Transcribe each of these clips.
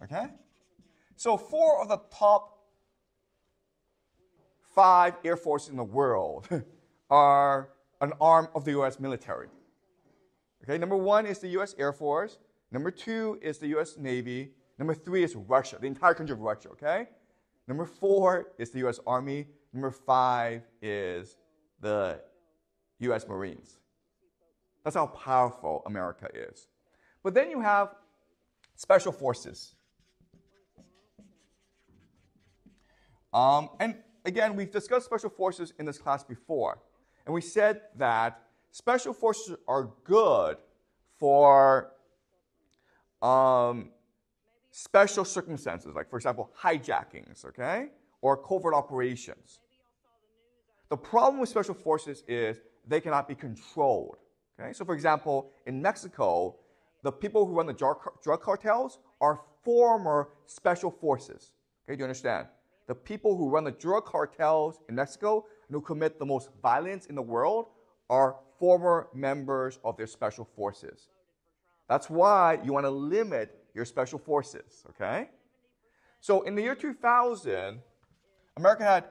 Okay? So 4 of the top 5 air forces in the world are an arm of the U.S. military. Okay, number 1 is the U.S. Air Force. Number 2 is the U.S. Navy. Number 3 is Russia, the entire country of Russia, okay? Number 4 is the U.S. Army. Number 5 is the U.S. Marines. That's how powerful America is. But then you have special forces. And again, we've discussed special forces in this class before. And we said that special forces are good for special circumstances, like, for example, hijackings, okay? Or covert operations. The problem with special forces is they cannot be controlled, okay? So, for example, in Mexico, the people who run the drug cartels are former special forces, okay? Do you understand? The people who run the drug cartels in Mexico and who commit the most violence in the world are former members of their special forces. That's why you want to limit your special forces, okay? So in the year 2000, America had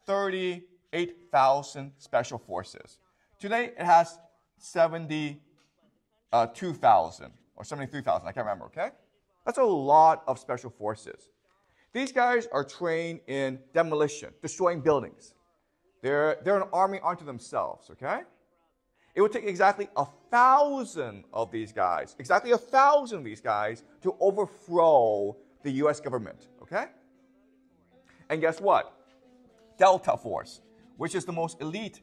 38,000 special forces. Today, it has 72,000 or 73,000, I can't remember, okay? That's a lot of special forces. These guys are trained in demolition, destroying buildings. They're an army unto themselves, okay? It would take exactly 1,000 of these guys, to overthrow the U.S. government, okay? And guess what? Delta Force, which is the most elite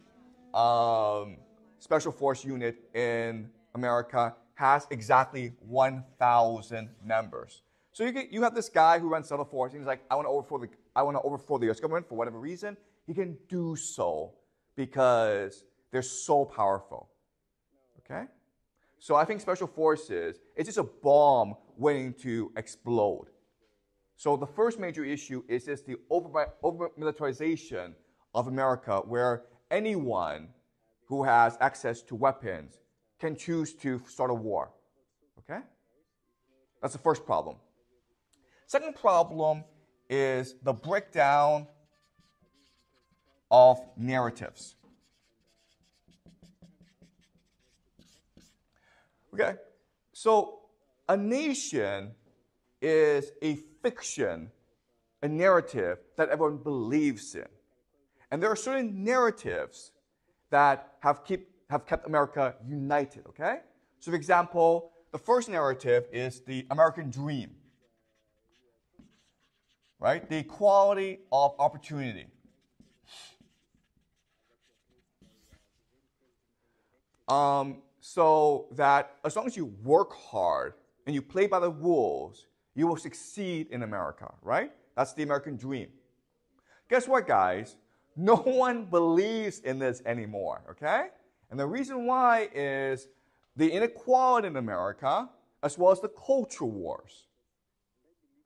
special force unit in America, has exactly 1,000 members. So you have this guy who runs Delta Force, and he's like, I want to overthrow the U.S. government for whatever reason. He can do so because they're so powerful, okay? So I think special forces, it's just a bomb waiting to explode. So the first major issue is just the over-militarization of America, where anyone who has access to weapons can choose to start a war, okay? That's the first problem. Second problem is the breakdown of narratives. Okay, so a nation is a fiction, a narrative that everyone believes in. And there are certain narratives that have kept America united, okay? So for example, the first narrative is the American dream, right? The equality of opportunity. So that as long as you work hard and you play by the rules, you will succeed in America, right? That's the American dream. Guess what, guys? No one believes in this anymore, okay? And the reason why is the inequality in America, as well as the culture wars.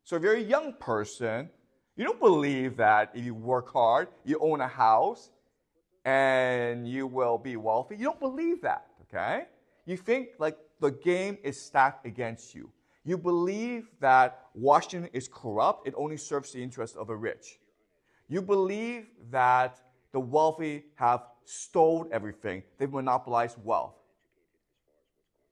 So if you're a young person, you don't believe that if you work hard, you own a house, and you will be wealthy. You don't believe that, okay? You think like the game is stacked against you. You believe that Washington is corrupt. It only serves the interests of the rich. You believe that the wealthy have stolen everything. They've monopolized wealth.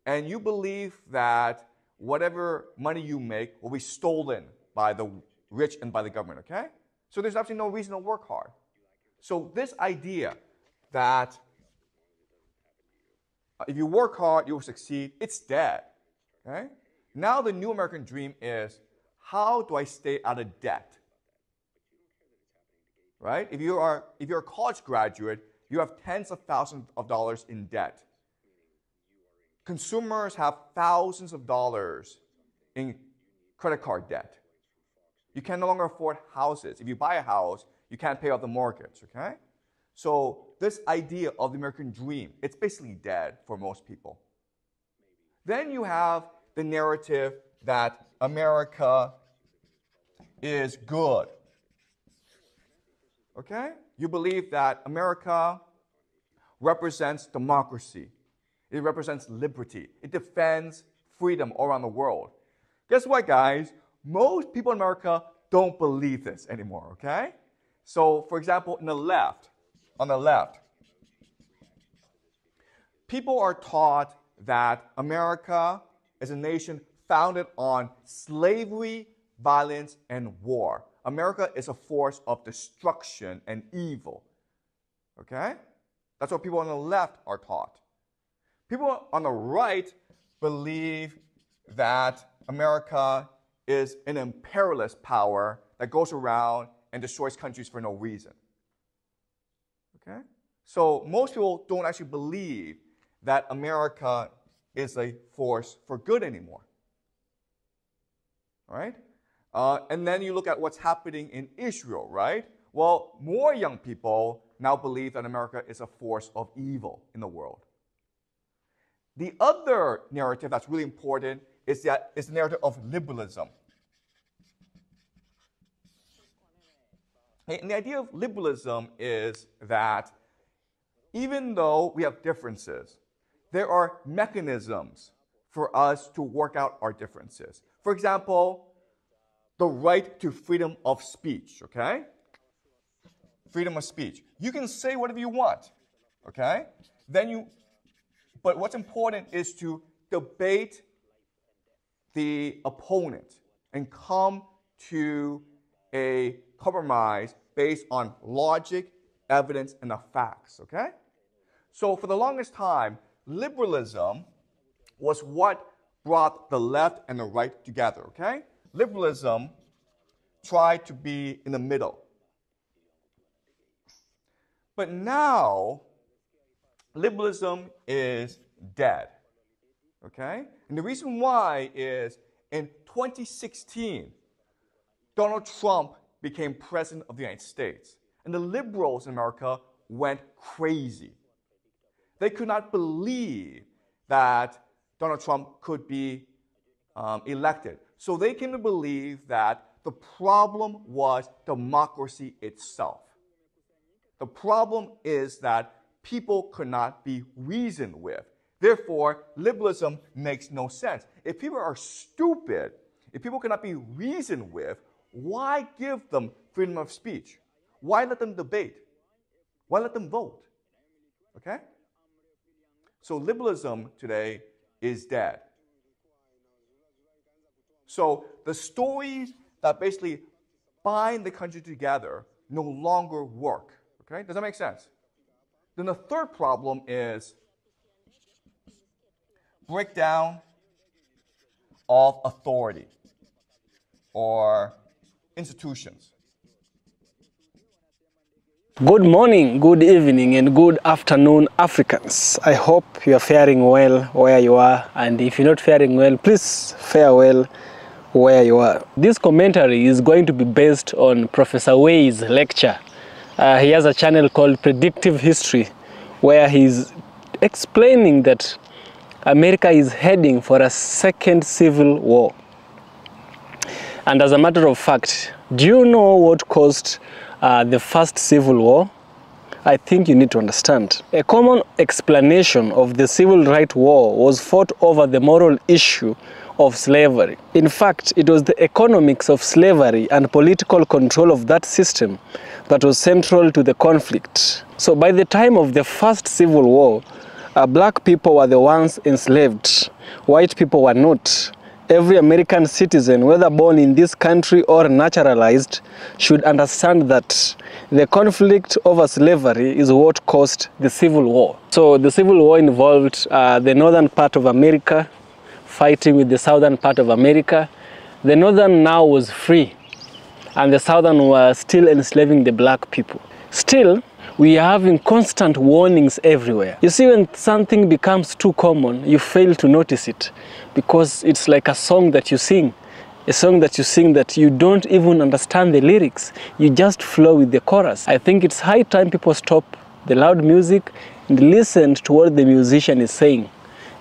And you believe that whatever money you make will be stolen by the rich and by the government, okay? So there's absolutely no reason to work hard. So this idea that if you work hard, you will succeed, it's dead, okay? Now the new American dream is, how do I stay out of debt? Right? If you're a college graduate, you have tens of thousands of dollars in debt. Consumers have thousands of dollars in credit card debt. You can no longer afford houses. If you buy a house, you can't pay off the mortgage, okay? So this idea of the American dream, it's basically dead for most people. Then you have the narrative that America is good. Okay? You believe that America represents democracy. It represents liberty. It defends freedom all around the world. Guess what, guys? most people in America don't believe this anymore, okay? So, for example, on the left, people are taught that America is a nation founded on slavery, violence, and war. America is a force of destruction and evil. Okay? That's what people on the left are taught. People on the right believe that America is an imperialist power that goes around and destroys countries for no reason. Okay? So most people don't actually believe that America is a force for good anymore. All right? And then you look at what's happening in Israel, right? Well, more young people now believe that America is a force of evil in the world. The other narrative that's really important is the narrative of liberalism. And the idea of liberalism is that even though we have differences, there are mechanisms for us to work out our differences. For example, the right to freedom of speech, okay? Freedom of speech. You can say whatever you want, okay? But what's important is to debate the opponent and come to a compromise based on logic, evidence, and the facts, okay? So for the longest time, liberalism was what brought the left and the right together, okay? Liberalism tried to be in the middle. But now, liberalism is dead, okay? And the reason why is in 2016, Donald Trump became president of the United States. And the liberals in America went crazy. They could not believe that Donald Trump could be elected. So they came to believe that the problem was democracy itself. The problem is that people could not be reasoned with. Therefore, liberalism makes no sense. If people are stupid, if people cannot be reasoned with, why give them freedom of speech? Why let them debate? Why let them vote? Okay? So liberalism today is dead. So the stories that basically bind the country together no longer work. Okay? Does that make sense? Then the third problem is breakdown of authority or institutions. Good morning, good evening, and good afternoon, Africans. I hope you are faring well where you are, and if you're not faring well, please fare well where you are. This commentary is going to be based on Professor Wei's lecture. He has a channel called Predictive History, where he's explaining that America is heading for a second civil war. And as a matter of fact, do you know what caused the first civil war? I think you need to understand. A common explanation of the civil rights war was fought over the moral issue of slavery. In fact, it was the economics of slavery and political control of that system that was central to the conflict. So by the time of the first civil war, black people were the ones enslaved. White people were not. Every American citizen, whether born in this country or naturalized, should understand that the conflict over slavery is what caused the Civil War. So the Civil War involved the northern part of America fighting with the southern part of America. The northern now was free, and the southern was still enslaving the black people. Still, we are having constant warnings everywhere. You see, when something becomes too common, you fail to notice it, because it's like a song that you sing. A song that you sing that you don't even understand the lyrics. You just flow with the chorus. I think it's high time people stop the loud music and listen to what the musician is saying,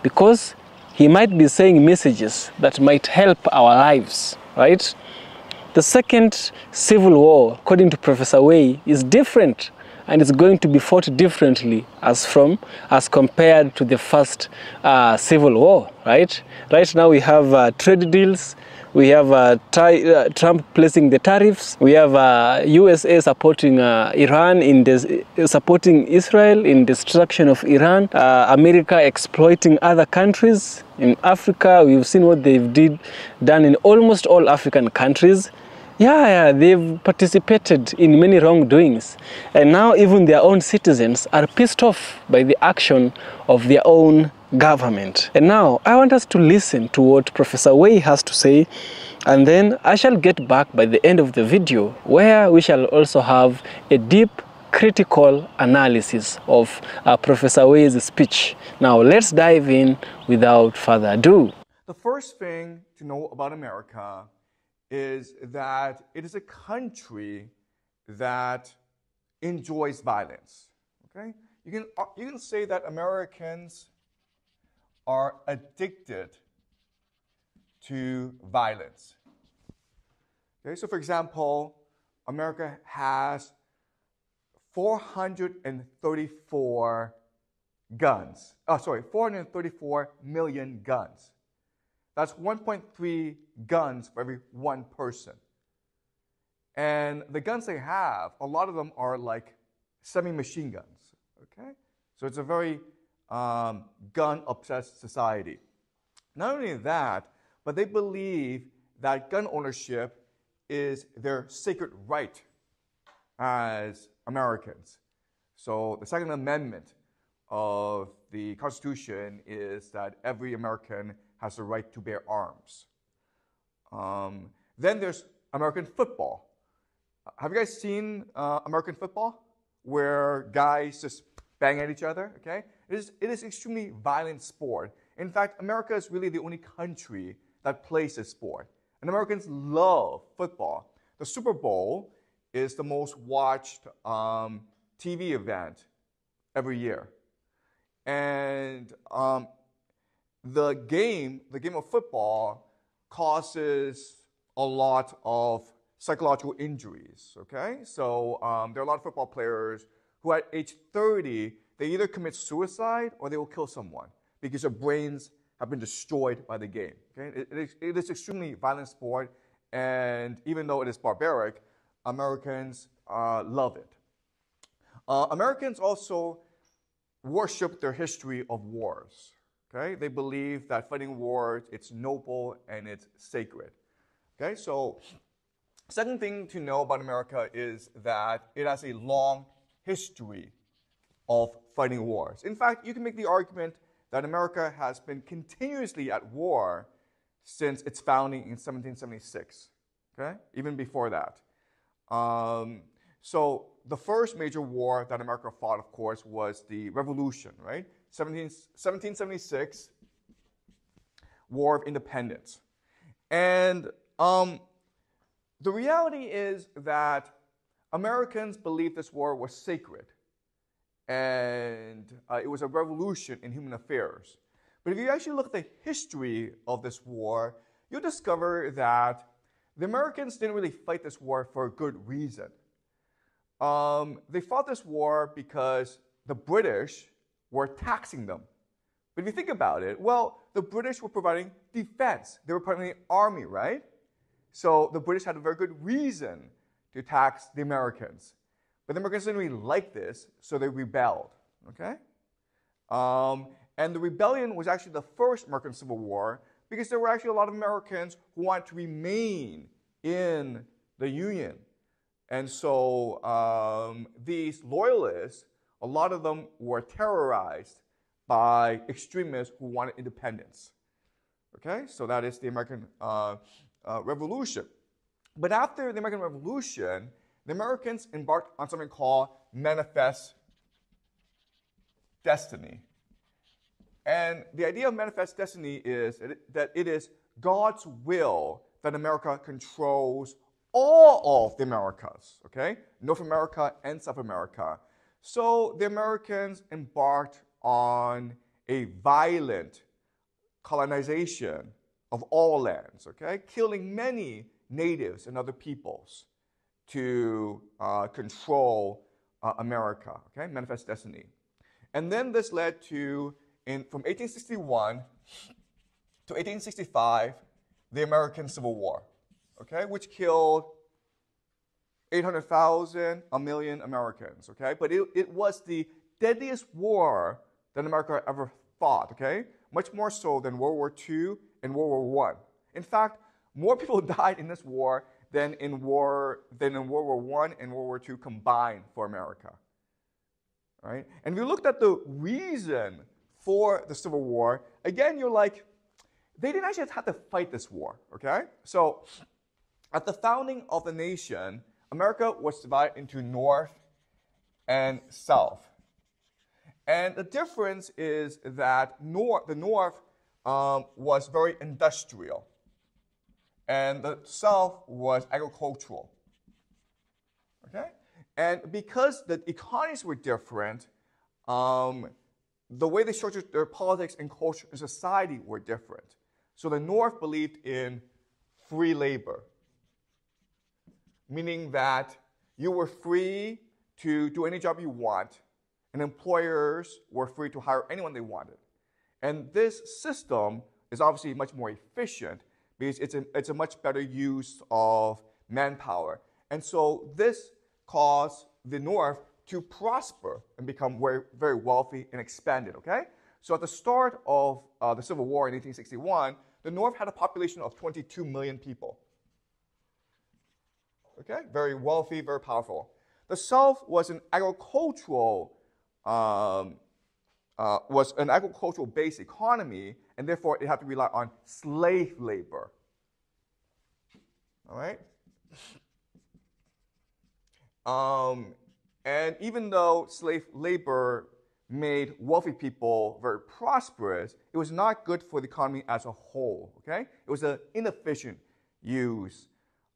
because he might be saying messages that might help our lives, right? The second civil war, according to Professor Wei, is different, and it's going to be fought differently as compared to the first civil war, right? Right now we have trade deals, We have Trump placing the tariffs. We have USA supporting Iran in supporting Israel in destruction of Iran. America exploiting other countries in Africa. We've seen what they've done in almost all African countries. Yeah, they've participated in many wrongdoings. And now even their own citizens are pissed off by the action of their own government. And now I want us to listen to what Professor Wei has to say, and then I shall get back by the end of the video where we shall also have a deep critical analysis of Professor Wei's speech. Now let's dive in without further ado. The first thing to know about America is that it is a country that enjoys violence. Okay? You can say that Americans are addicted to violence. Okay, so for example, America has 434 guns. 434 million guns. That's 1.3 guns for every one person. And the guns they have, a lot of them are like semi-machine guns. Okay? So it's a very gun-obsessed society. Not only that, but they believe that gun ownership is their sacred right as Americans. So the Second Amendment of the Constitution is that every American has the right to bear arms. Then there's American football. Have you guys seen American football? Where guys just bang at each other, okay? It is extremely violent sport. In fact, America is really the only country that plays this sport. And Americans love football. The Super Bowl is the most watched TV event every year. And the game of football causes a lot of psychological injuries, okay? So there are a lot of football players who at age 30, they either commit suicide or they will kill someone because their brains have been destroyed by the game, okay? It is extremely violent sport, and even though it is barbaric, Americans love it. Americans also worship their history of wars. Okay? They believe that fighting wars, it's noble and it's sacred. Okay? So, second thing to know about America is that it has a long history of fighting wars. In fact, you can make the argument that America has been continuously at war since its founding in 1776. Okay? Even before that. So the first major war that America fought, of course, was the Revolution, right? 1776, War of Independence. And the reality is that Americans believed this war was sacred. And it was a revolution in human affairs. But if you actually look at the history of this war, you'll discover that the Americans didn't really fight this war for a good reason. They fought this war because the British were taxing them. But if you think about it, well, the British were providing defense. They were providing the army, right? So the British had a very good reason to tax the Americans. But the Americans didn't really like this, so they rebelled, okay? And the rebellion was actually the first American Civil War because there were actually a lot of Americans who wanted to remain in the Union. And so these loyalists, a lot of them were terrorized by extremists who wanted independence. Okay, so that is the American Revolution. But after the American Revolution, the Americans embarked on something called manifest destiny. And the idea of manifest destiny is that it is God's will that America controls all of the Americas, okay? North America and South America. So the Americans embarked on a violent colonization of all lands, okay? Killing many natives and other peoples to control America, okay? Manifest destiny. And then this led to, from 1861 to 1865, the American Civil War, okay, which killed 800,000, a million Americans, okay? But it was the deadliest war that America ever fought, okay? Much more so than World War II and World War I. In fact, more people died in this war than in World War I and World War II combined for America, right? And if you looked at the reason for the Civil War, again, you're like, they didn't actually have to fight this war, okay? So at the founding of the nation, America was divided into North and South. And the difference is that the North was very industrial, and the South was agricultural. Okay? And because the economies were different, the way they structured their politics and culture and society were different. So the North believed in free labor, meaning that you were free to do any job you want, and employers were free to hire anyone they wanted. And this system is obviously much more efficient because it's a much better use of manpower. And so this caused the North to prosper and become very, very wealthy and expanded, okay? So at the start of the Civil War in 1861, the North had a population of 22 million people. Okay, very wealthy, very powerful. The South was an agricultural-based economy, and therefore it had to rely on slave labor. All right. And even though slave labor made wealthy people very prosperous, it was not good for the economy as a whole. Okay, it was an inefficient use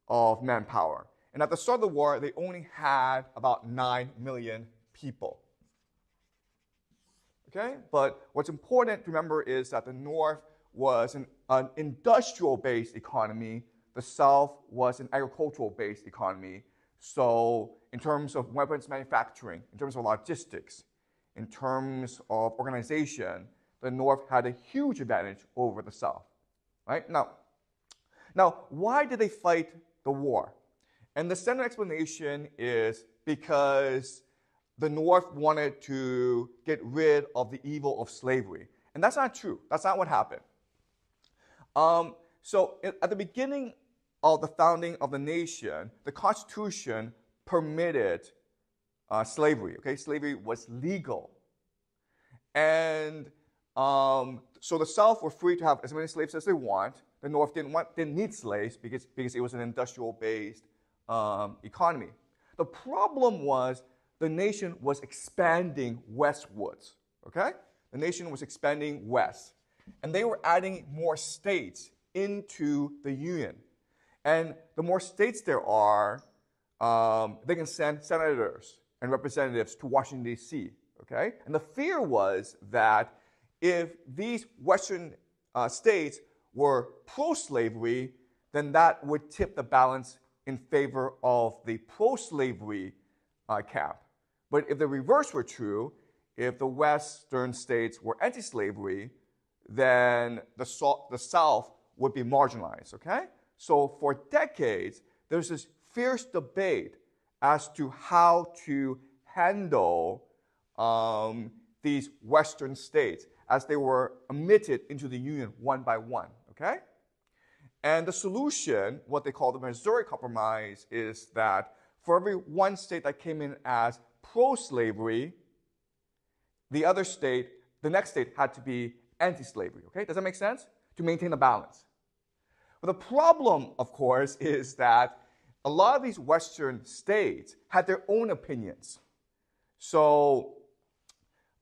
of manpower. And at the start of the war, they only had about 9 million people. Okay? But what's important to remember is that the North was an industrial-based economy. The South was an agricultural-based economy. So in terms of weapons manufacturing, in terms of logistics, in terms of organization, the North had a huge advantage over the South. Right? Now, why did they fight the war? And the standard explanation is because the North wanted to get rid of the evil of slavery. And that's not true. That's not what happened. So at the beginning of the founding of the nation, the Constitution permitted slavery. Okay, slavery was legal. And so the South were free to have as many slaves as they want. The North didn't need slaves because it was an industrial-based economy. The problem was the nation was expanding westwards, okay? The nation was expanding west. And they were adding more states into the Union. And the more states there are, they can send senators and representatives to Washington, D.C., okay? And the fear was that if these Western states were pro-slavery, then that would tip the balance in favor of the pro-slavery camp. But if the reverse were true, if the Western states were anti-slavery, then the South would be marginalized, okay? So for decades, there's this fierce debate as to how to handle these Western states as they were admitted into the Union one by one, okay? And the solution, what they call the Missouri Compromise, is that for every one state that came in as pro-slavery, the next state had to be anti-slavery, okay? Does that make sense? To maintain the balance. But the problem, of course, is that a lot of these Western states had their own opinions. So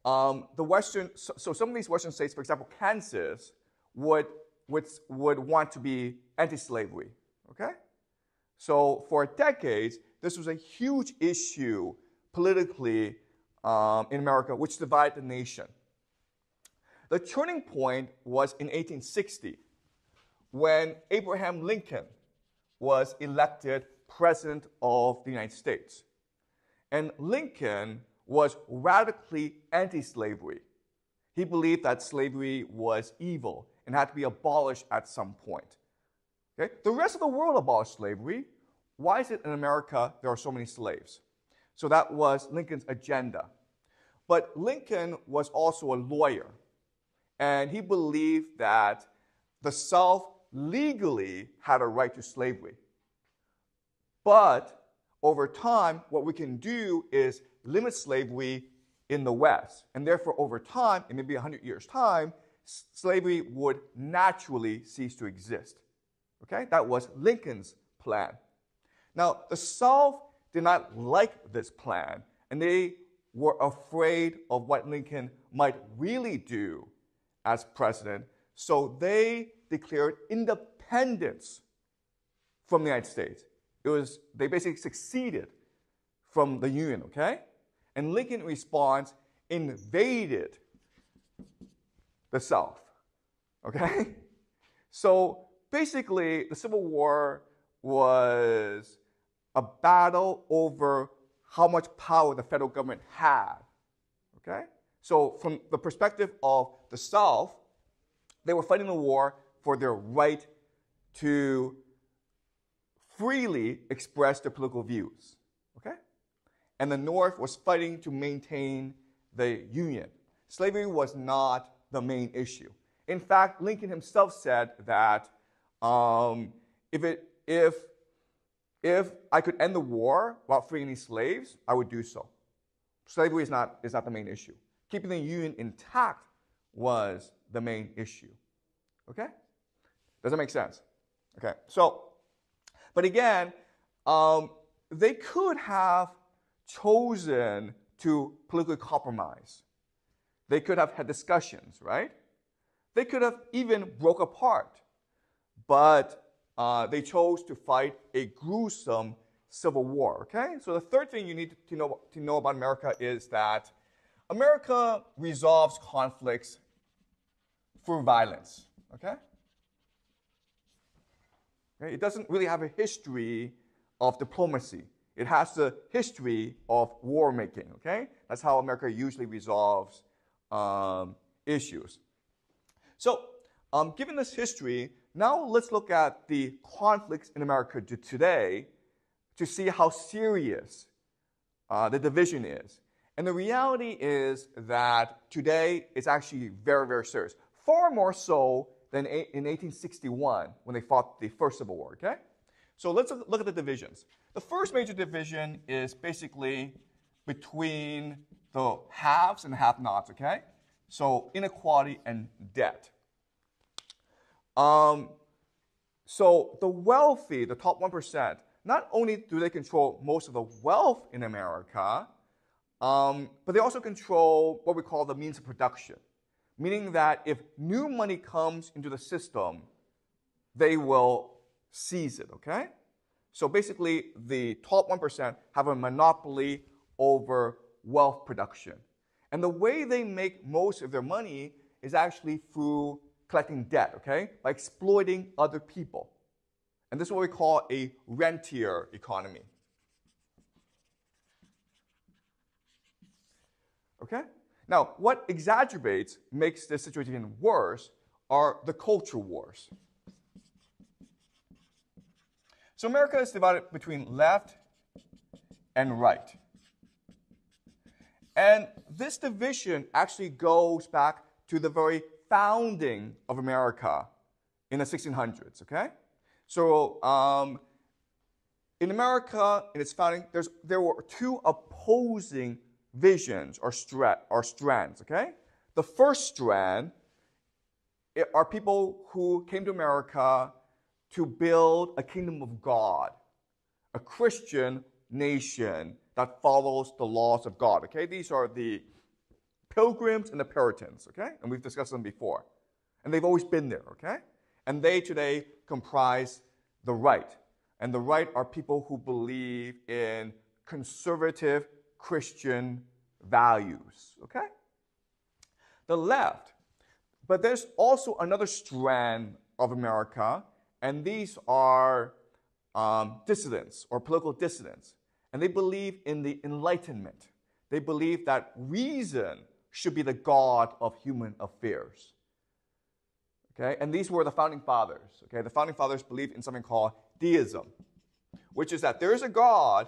some of these Western states, for example, Kansas, would want to be anti-slavery, okay? So for decades, this was a huge issue politically in America, which divided the nation. The turning point was in 1860, when Abraham Lincoln was elected President of the United States. And Lincoln was radically anti-slavery. He believed that slavery was evil and had to be abolished at some point. Okay? The rest of the world abolished slavery. Why is it in America there are so many slaves? So that was Lincoln's agenda. But Lincoln was also a lawyer, and he believed that the South legally had a right to slavery. But over time, what we can do is limit slavery in the West. And therefore, over time, in maybe 100 years' time, slavery would naturally cease to exist. Okay? That was Lincoln's plan. Now, the South did not like this plan, and they were afraid of what Lincoln might really do as president, so they declared independence from the United States. They basically seceded from the Union, okay? And Lincoln, in response, invaded the South, okay? So basically, the Civil War was a battle over how much power the federal government had, okay? So from the perspective of the South, they were fighting the war for their right to freely express their political views, okay? And the North was fighting to maintain the Union. Slavery was not the main issue. In fact, Lincoln himself said that if I could end the war without freeing any slaves, I would do so. Slavery is not the main issue. Keeping the Union intact was the main issue. Okay? Does that make sense? Okay. So, but again, they could have chosen to politically compromise. They could have had discussions, right? They could have even broke apart. But they chose to fight a gruesome civil war, okay? So the third thing you need to know about America is that America resolves conflicts through violence, okay? It doesn't really have a history of diplomacy. It has a history of war making, okay? That's how America usually resolves issues. So, given this history, now let's look at the conflicts in America today to see how serious the division is. And the reality is that today it's actually very, very serious. Far more so than in 1861 when they fought the first Civil War, okay? So let's look at the divisions. The first major division is basically between the haves and the have-nots, okay? So inequality and debt. So the wealthy, the top 1%, not only do they control most of the wealth in America, but they also control what we call the means of production, meaning that if new money comes into the system, they will seize it, okay? So basically, the top 1% have a monopoly over wealth production. And the way they make most of their money is actually through collecting debt, okay? By exploiting other people. And this is what we call a rentier economy. Okay? Now, what makes this situation even worse are the culture wars. So America is divided between left and right. And this division actually goes back to the very founding of America in the 1600s, okay? So in America, in its founding, there were two opposing visions or strands, okay? The first strand are people who came to America to build a kingdom of God, a Christian nation that follows the laws of God, okay? These are the Pilgrims and the Puritans, okay? And we've discussed them before. And they've always been there, okay? And they today comprise the right. And the right are people who believe in conservative Christian values, okay? The left. But there's also another strand of America, and these are dissidents or political dissidents. And they believe in the Enlightenment. They believe that reason should be the God of human affairs. Okay? And these were the founding fathers. Okay? The founding fathers believed in something called deism, which is that there is a God,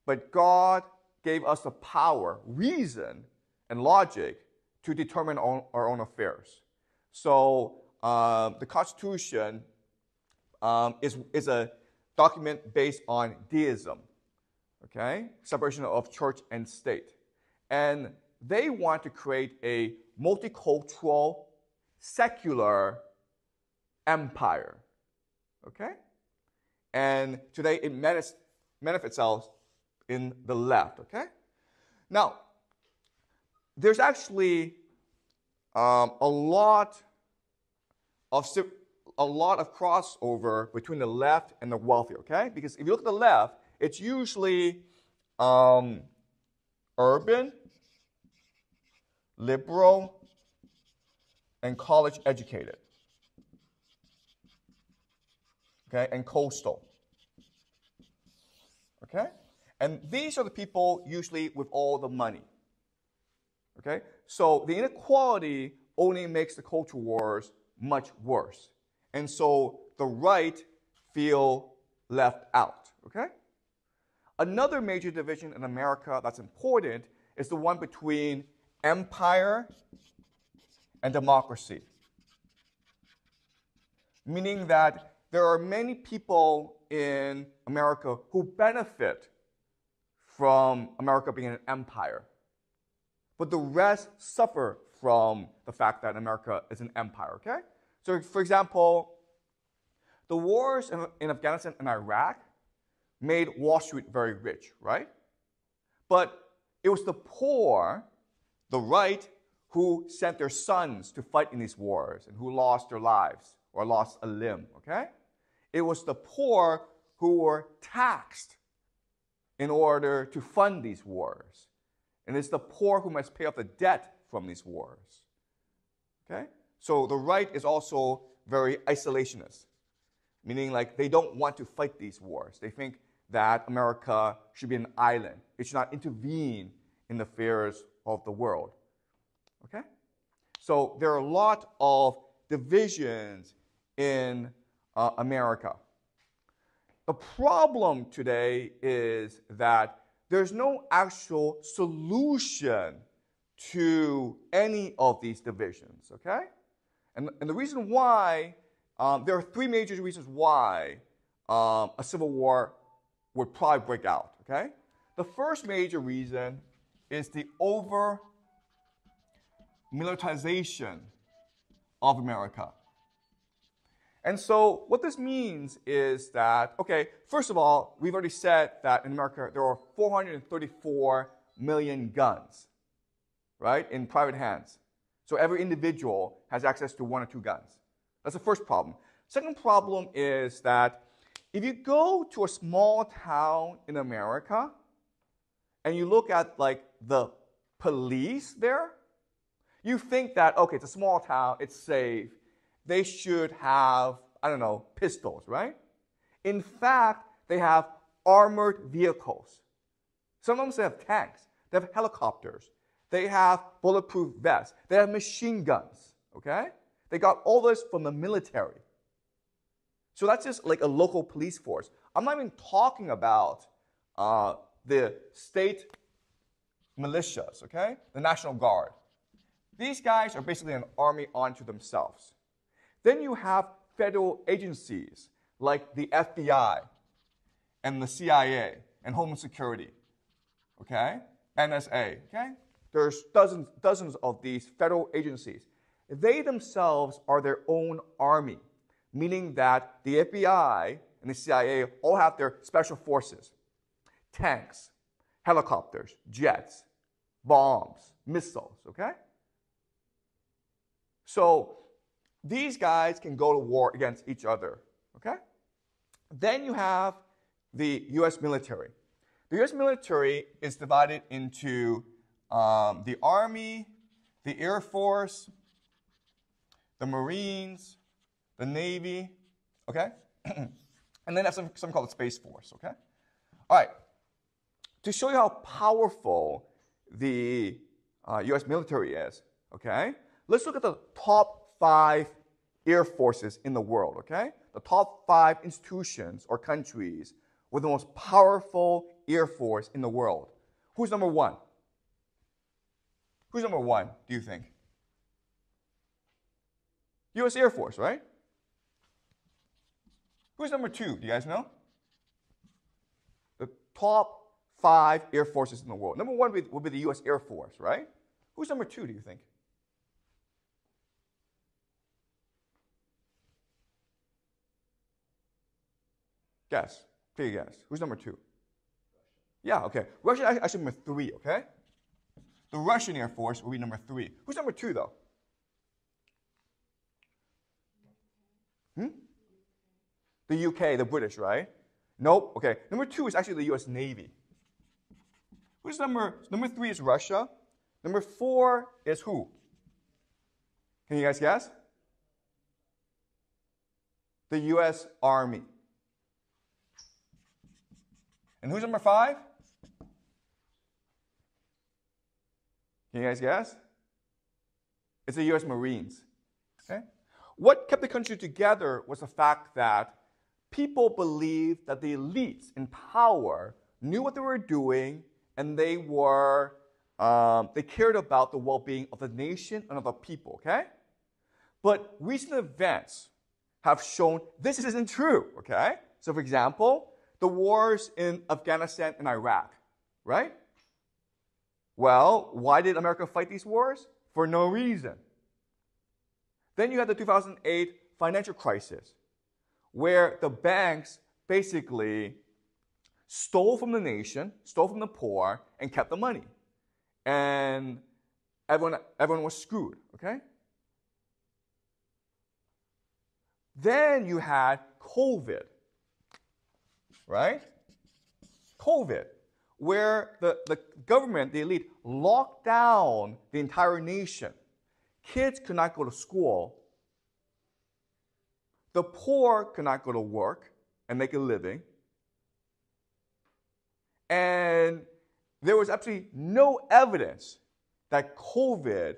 but God gave us the power, reason, and logic to determine our own affairs. So the Constitution is a document based on deism, okay? Separation of church and state. And they want to create a multicultural, secular empire, okay? And today it manifests itself in the left, okay? Now, there's actually a lot of crossover between the left and the wealthy, okay? Because if you look at the left, it's usually urban, liberal, and college educated, okay? And coastal, okay? And these are the people usually with all the money, okay? So the inequality only makes the culture wars much worse. And so the right feel left out, okay? Another major division in America that's important is the one between empire and democracy. Meaning that there are many people in America who benefit from America being an empire. But the rest suffer from the fact that America is an empire, okay? So, for example, the wars in Afghanistan and Iraq made Wall Street very rich, right? But it was the poor, the right, who sent their sons to fight in these wars and who lost their lives or lost a limb, okay? It was the poor who were taxed in order to fund these wars. And it's the poor who must pay off the debt from these wars, okay? So the right is also very isolationist, meaning like they don't want to fight these wars. They think that America should be an island. It should not intervene in the affairs of the world, okay? So there are a lot of divisions in America. The problem today is that there's no actual solution to any of these divisions, okay? And the reason why, there are three major reasons why a civil war would probably break out, okay? The first major reason is the over-militarization of America. And so what this means is that, okay, first of all, we've already said that in America there are 434 million guns, right, in private hands. So every individual has access to one or two guns. That's the first problem. Second problem is that if you go to a small town in America and you look at like the police there, you think that, okay, it's a small town, it's safe. They should have, I don't know, pistols, right? In fact, they have armored vehicles. Sometimes they have tanks. They have helicopters. They have bulletproof vests. They have machine guns, okay? They got all this from the military. So that's just like a local police force. I'm not even talking about the state militias, okay? The National Guard. These guys are basically an army unto themselves. Then you have federal agencies like the FBI and the CIA and Homeland Security, okay? NSA, okay? There's dozens of these federal agencies. They themselves are their own army, meaning that the FBI and the CIA all have their special forces, tanks, helicopters, jets, bombs, missiles, okay? So these guys can go to war against each other, okay? Then you have the U.S. military. The U.S. military is divided into the Army, the Air Force, the Marines, the Navy, okay? And then have something called the Space Force, okay? All right. To show you how powerful the U.S. military is, okay, let's look at the top 5 air forces in the world, okay? The top 5 institutions or countries with the most powerful air force in the world. Who's number 1? Who's number 1, do you think? U.S. Air Force, right? Who's number 2? Do you guys know? The top 5 air forces in the world. Number 1 would be the U.S. Air Force, right? Who's number 2, do you think? Guess. Take a guess. Who's number 2? Yeah, okay. Russia is actually number 3, okay? The Russian Air Force will be number 3. Who's number 2, though? The UK, the British, right? Nope. Okay. Number 2 is actually the U.S. Navy. Who's number 3 is Russia. Number 4 is who? Can you guys guess? The U.S. Army. And who's number 5? Can you guys guess? It's the U.S. Marines. Okay? What kept the country together was the fact that people believed that the elites in power knew what they were doing, and they cared about the well-being of the nation and of the people, okay? But recent events have shown this isn't true, okay? So for example, the wars in Afghanistan and Iraq, right? Well, why did America fight these wars? For no reason. Then you had the 2008 financial crisis, where the banks basically stole from the nation, stole from the poor, and kept the money. And everyone was screwed, okay? Then you had COVID, right? COVID, where the government, the elite, locked down the entire nation. Kids could not go to school. The poor could not go to work and make a living. And there was absolutely no evidence that COVID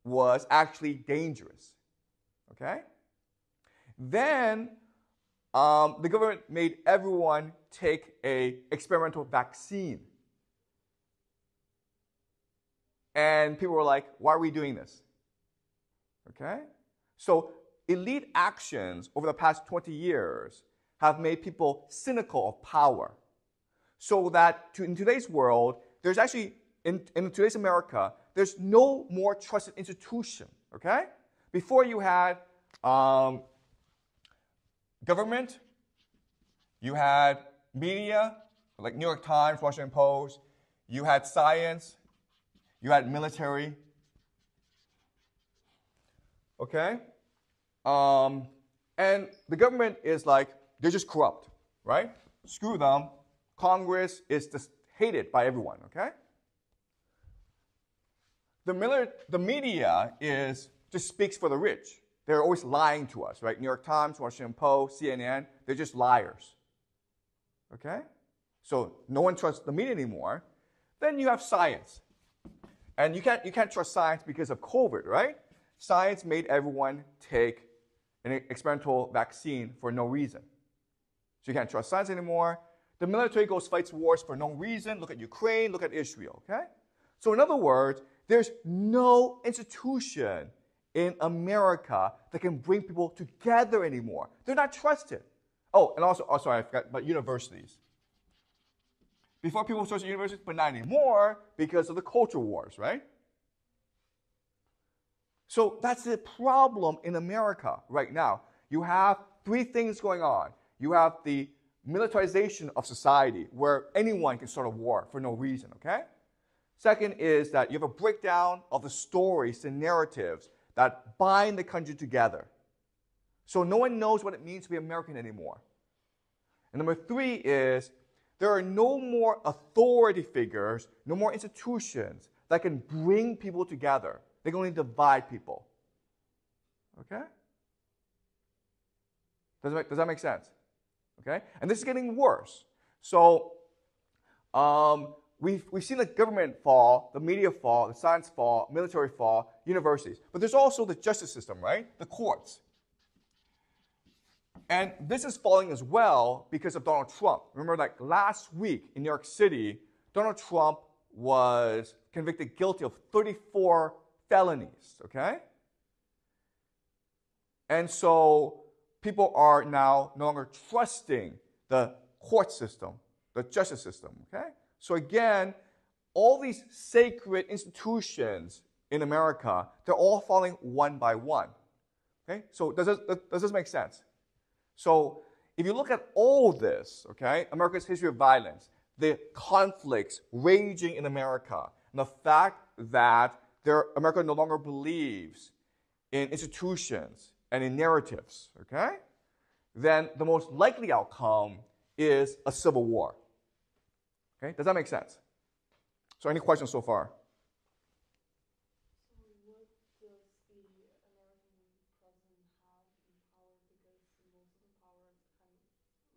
was actually dangerous. Okay? Then the government made everyone take an experimental vaccine. And people were like, why are we doing this? Okay? So elite actions over the past 20 years have made people cynical of power. So that in today's world, there's actually, in today's America, there's no more trusted institution, okay? Before you had government, you had media, like New York Times, Washington Post, you had science, you had military, okay? And the government is like, they're just corrupt, right? Screw them. Congress is just hated by everyone, okay? The media just speaks for the rich. They're always lying to us, right? New York Times, Washington Post, CNN, they're just liars, okay? So no one trusts the media anymore. Then you have science. And you can't trust science because of COVID, right? Science made everyone take an experimental vaccine for no reason. So you can't trust science anymore. The military fights wars for no reason. Look at Ukraine, look at Israel, okay? So in other words, there's no institution in America that can bring people together anymore. They're not trusted. Oh, and also I forgot about universities. Before people trusted universities, but not anymore because of the culture wars, right? So that's the problem in America right now. You have 3 things going on. You have the militarization of society, where anyone can start a war for no reason, okay? Second is that you have a breakdown of the stories, the narratives that bind the country together. So no one knows what it means to be American anymore. And number 3 is there are no more authority figures, no more institutions that can bring people together. They can only divide people. Okay? Does that make sense? Okay? And this is getting worse. So we've seen the government fall, the media fall, the science fall, military fall, universities. But there's also the justice system, right? The courts. And this is falling as well because of Donald Trump. Remember, like last week in New York City, Donald Trump was convicted guilty of 34 felonies, okay? And so people are now no longer trusting the court system, the justice system, okay? So again, all these sacred institutions in America, they're all falling one by one, okay? So does this make sense? So if you look at all this, okay, America's history of violence, the conflicts raging in America, and the fact that America no longer believes in institutions and in narratives, okay, then the most likely outcome is a civil war. Okay, does that make sense? So any questions so far? So what does the American president have in power, because most of the power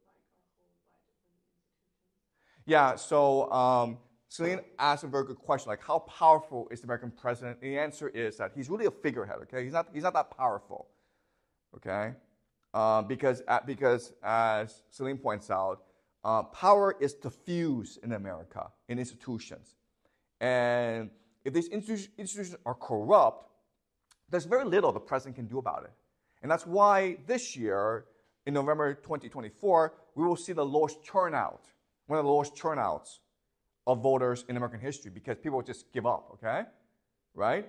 kind of like are held by different institutions? Yeah, so Celine asked a very good question, like how powerful is the American president? And the answer is that he's really a figurehead, okay? He's not that powerful, okay? Because as Celine points out, power is diffused in America, in institutions. And if these institutions are corrupt, there's very little the president can do about it. And that's why this year, in November 2024, we will see the lowest turnout, one of the lowest turnouts of voters in American history, because people just give up, okay? Right?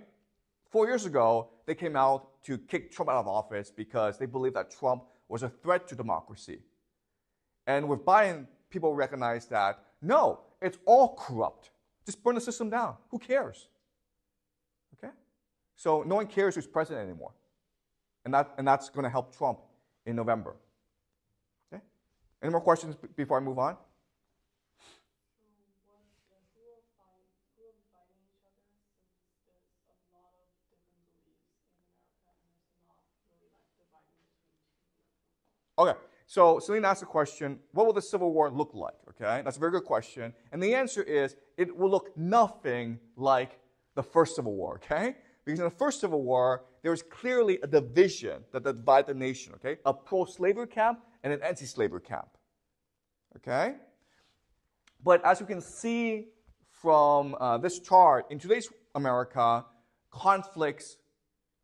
4 years ago, they came out to kick Trump out of office because they believed that Trump was a threat to democracy. And with Biden, people recognize that, no, it's all corrupt. Just burn the system down. Who cares? Okay? So no one cares who's president anymore. And that's going to help Trump in November. Okay? Any more questions before I move on? Okay, so Celine asked the question, what will the Civil War look like? Okay, that's a very good question. And the answer is, it will look nothing like the first Civil War, okay? Because in the first Civil War, there was clearly a division that divided the nation, okay? A pro-slavery camp and an anti-slavery camp, okay? But as you can see from this chart, in today's America, conflicts,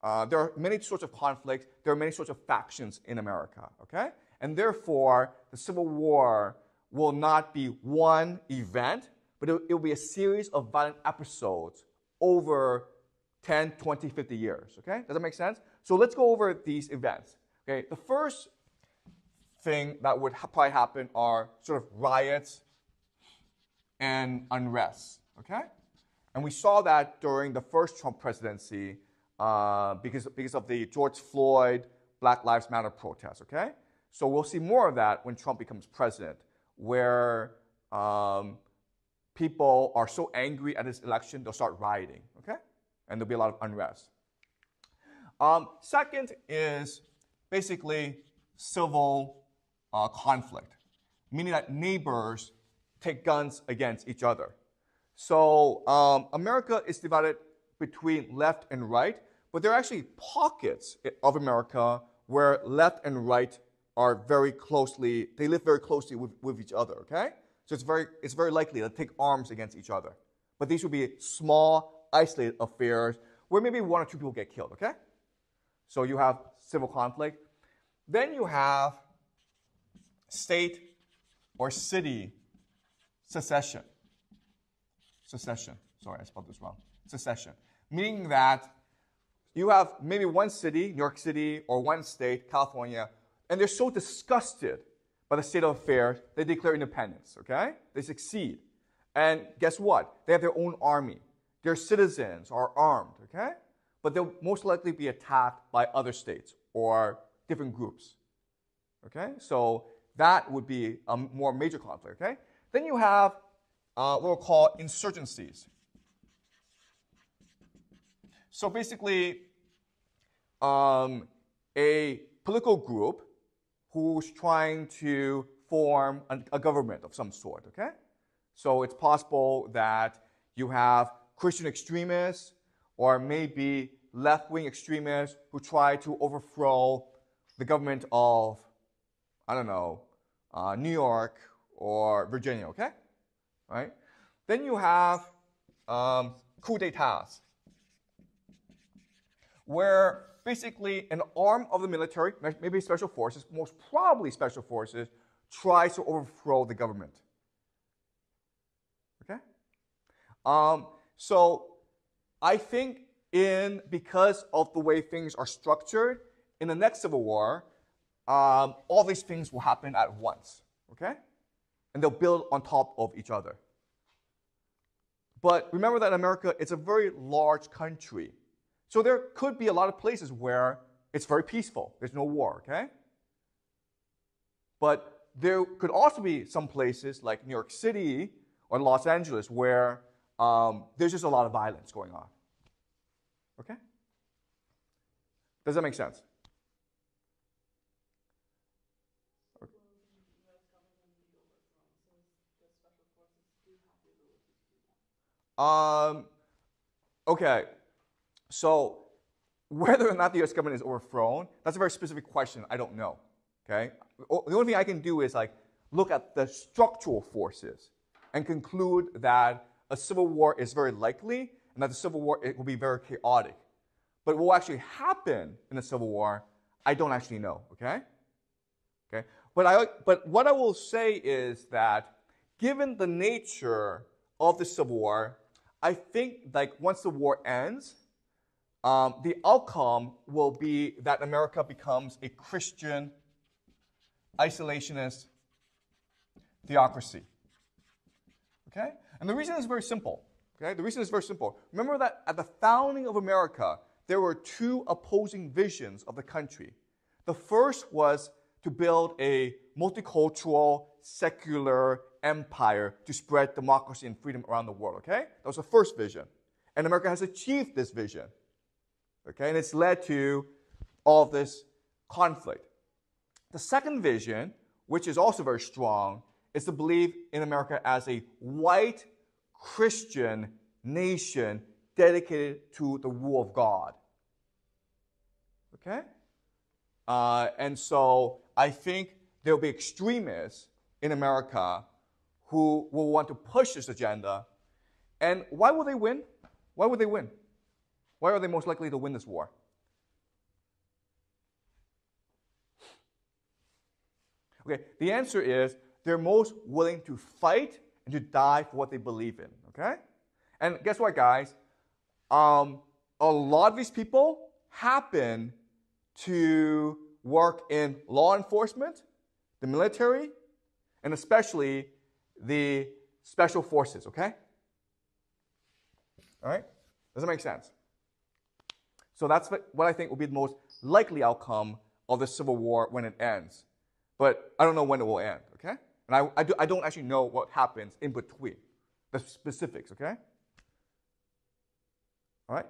there are many sorts of conflicts, there are many sorts of factions in America, okay? And therefore, the Civil War will not be one event, but it will be a series of violent episodes over 10, 20, 50 years, okay? Does that make sense? So let's go over these events, okay? The first thing that would probably happen are sort of riots and unrest, okay? And we saw that during the first Trump presidency, because of the George Floyd Black Lives Matter protests, okay? So we'll see more of that when Trump becomes president, where people are so angry at his election, they'll start rioting, okay? And there'll be a lot of unrest. Second is basically civil conflict, meaning that neighbors take guns against each other. So America is divided between left and right, but there are actually pockets of America where left and right are very closely, they live very closely with each other, okay? So it's very likely they'll take arms against each other. But these will be small, isolated affairs where maybe one or two people get killed, okay? So you have civil conflict. Then you have state or city secession. Secession. Sorry, I spelled this wrong. Secession. Meaning that you have maybe one city, New York City, or one state, California, and they're so disgusted by the state of affairs, they declare independence, okay? They succeed. And guess what? They have their own army. Their citizens are armed, okay? But they'll most likely be attacked by other states or different groups, okay? So that would be a more major conflict, okay? Then you have what we'll call insurgencies. So basically, a political group who's trying to form a government of some sort, okay? So it's possible that you have Christian extremists or maybe left-wing extremists who try to overthrow the government of I don't know, New York or Virginia, okay? Right? Then you have coup d'etats, where basically an arm of the military, maybe special forces, most probably special forces, tries to overthrow the government. Okay? So I think because of the way things are structured, in the next Civil War, all these things will happen at once. Okay? And they'll build on top of each other. But remember that America, it's a very large country. So there could be a lot of places where it's very peaceful. There's no war, okay? But there could also be some places like New York City or Los Angeles where there's just a lot of violence going on. Okay? Does that make sense? Okay. Okay. So whether or not the U.S. government is overthrown, that's a very specific question. I don't know. Okay? The only thing I can do is look at the structural forces and conclude that a civil war is very likely and that the civil war it will be very chaotic. But what will actually happen in the civil war, I don't actually know. Okay? Okay? But what I will say is that given the nature of the civil war, I think once the war ends, the outcome will be that America becomes a Christian, isolationist theocracy. Okay? And the reason is very simple. Okay? The reason is very simple. Remember that at the founding of America, there were two opposing visions of the country. The first was to build a multicultural, secular empire to spread democracy and freedom around the world. Okay? That was the first vision. And America has achieved this vision. Okay? And it's led to all of this conflict. The second vision, which is also very strong, is to believe in America as a white Christian nation dedicated to the rule of God. Okay? And so I think there will be extremists in America who will want to push this agenda. And why will they win? Why would they win? Why are they most likely to win this war? Okay, the answer is they're most willing to fight and to die for what they believe in. Okay? And guess what, guys? A lot of these people happen to work in law enforcement, the military, and especially the special forces, okay? All right? Does that make sense? So that's what I think will be the most likely outcome of the Civil War when it ends. But I don't know when it will end, okay? And I don't actually know what happens in between, the specifics, okay? All right?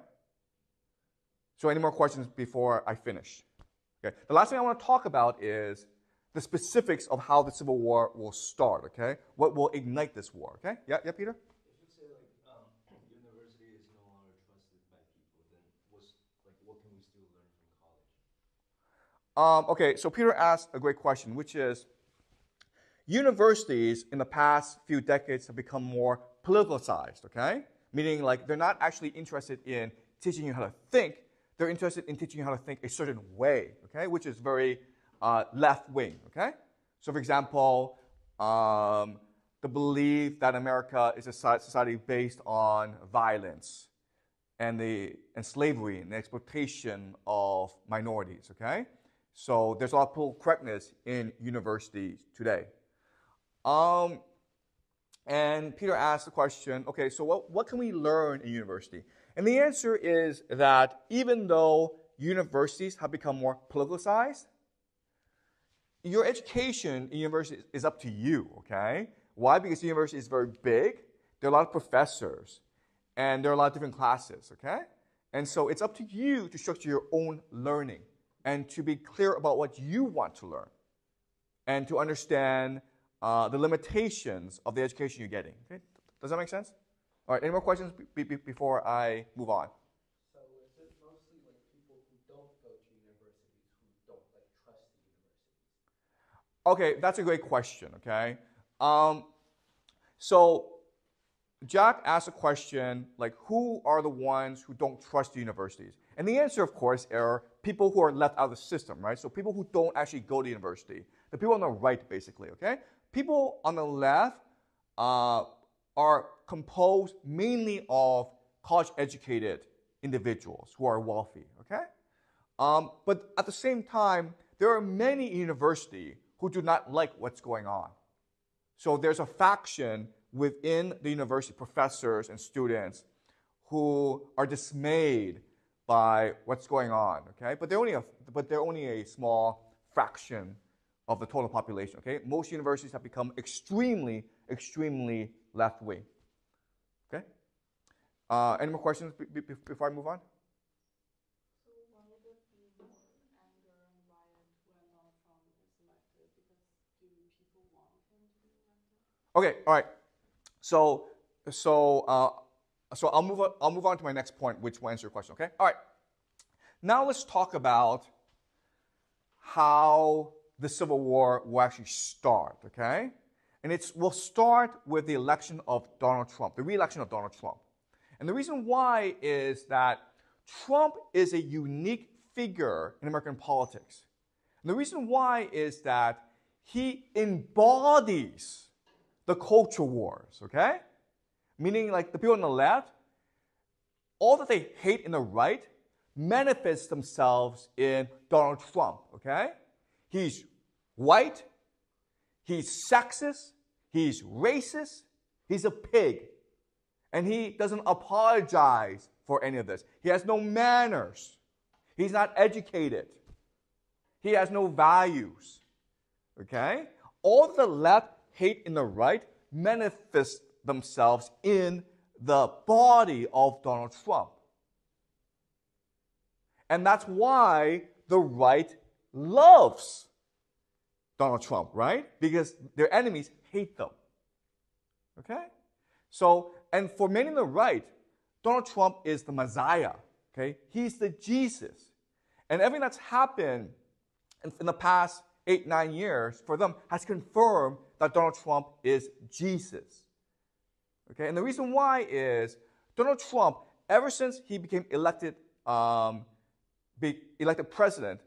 So any more questions before I finish? Okay. The last thing I want to talk about is the specifics of how the Civil War will start, okay? What will ignite this war, okay? Yeah, Peter? If you say university is no longer trusted by people, then what can we still learn from college? Okay, so Peter asked a great question, which is, universities in the past few decades have become more politicalized, okay? Meaning they're not actually interested in teaching you how to think, they're interested in teaching you how to think a certain way, okay? Which is very left-wing, okay? So for example, the belief that America is a society based on violence and slavery and the exploitation of minorities, okay? So there's a lot of political correctness in universities today. And Peter asked the question, okay, so what can we learn in university? And the answer is that even though universities have become more politicized, your education in university is up to you, okay? Why? Because university is very big. There are a lot of professors, and there are a lot of different classes, okay? And so it's up to you to structure your own learning and to be clear about what you want to learn and to understand the limitations of the education you're getting. Okay? Does that make sense? All right, any more questions before I move on? So is it mostly people who don't go to universities who don't trust the universities? Okay, that's a great question, okay? So Jack asked a question like, who are the ones who don't trust the universities? And the answer, of course, are people who are left out of the system, right? So people who don't actually go to university. The people on the right, basically, okay? People on the left are composed mainly of college-educated individuals who are wealthy, okay? But at the same time, there are many universities who do not like what's going on. So there's a faction within the university, professors and students, who are dismayed by what's going on, okay? But they're only a small fraction of the total population, okay? Most universities have become extremely, extremely left-wing, okay? Any more questions before I move on? So why would there be more anger and riot when Donald Trump is elected? Because do people want him to be elected? Okay, all right. So I'll move on to my next point, which will answer your question, okay? All right. Now let's talk about how the Civil War will actually start, okay? And we'll start with the election of Donald Trump, the re-election of Donald Trump. And the reason why is that Trump is a unique figure in American politics. And the reason why is that he embodies the culture wars, okay? Meaning like the people on the left, all that they hate in the right manifests themselves in Donald Trump, okay? He's white, he's sexist, he's racist, he's a pig. And he doesn't apologize for any of this. He has no manners. He's not educated. He has no values, okay? All the left hate in the right manifest themselves in the body of Donald Trump. And that's why the right loves Donald Trump, right? Because their enemies hate them. Okay? So, and for many on the right, Donald Trump is the Messiah. Okay? He's the Jesus. And everything that's happened in the past 8-9 years for them has confirmed that Donald Trump is Jesus. Okay? And the reason why is Donald Trump, ever since he became elected president,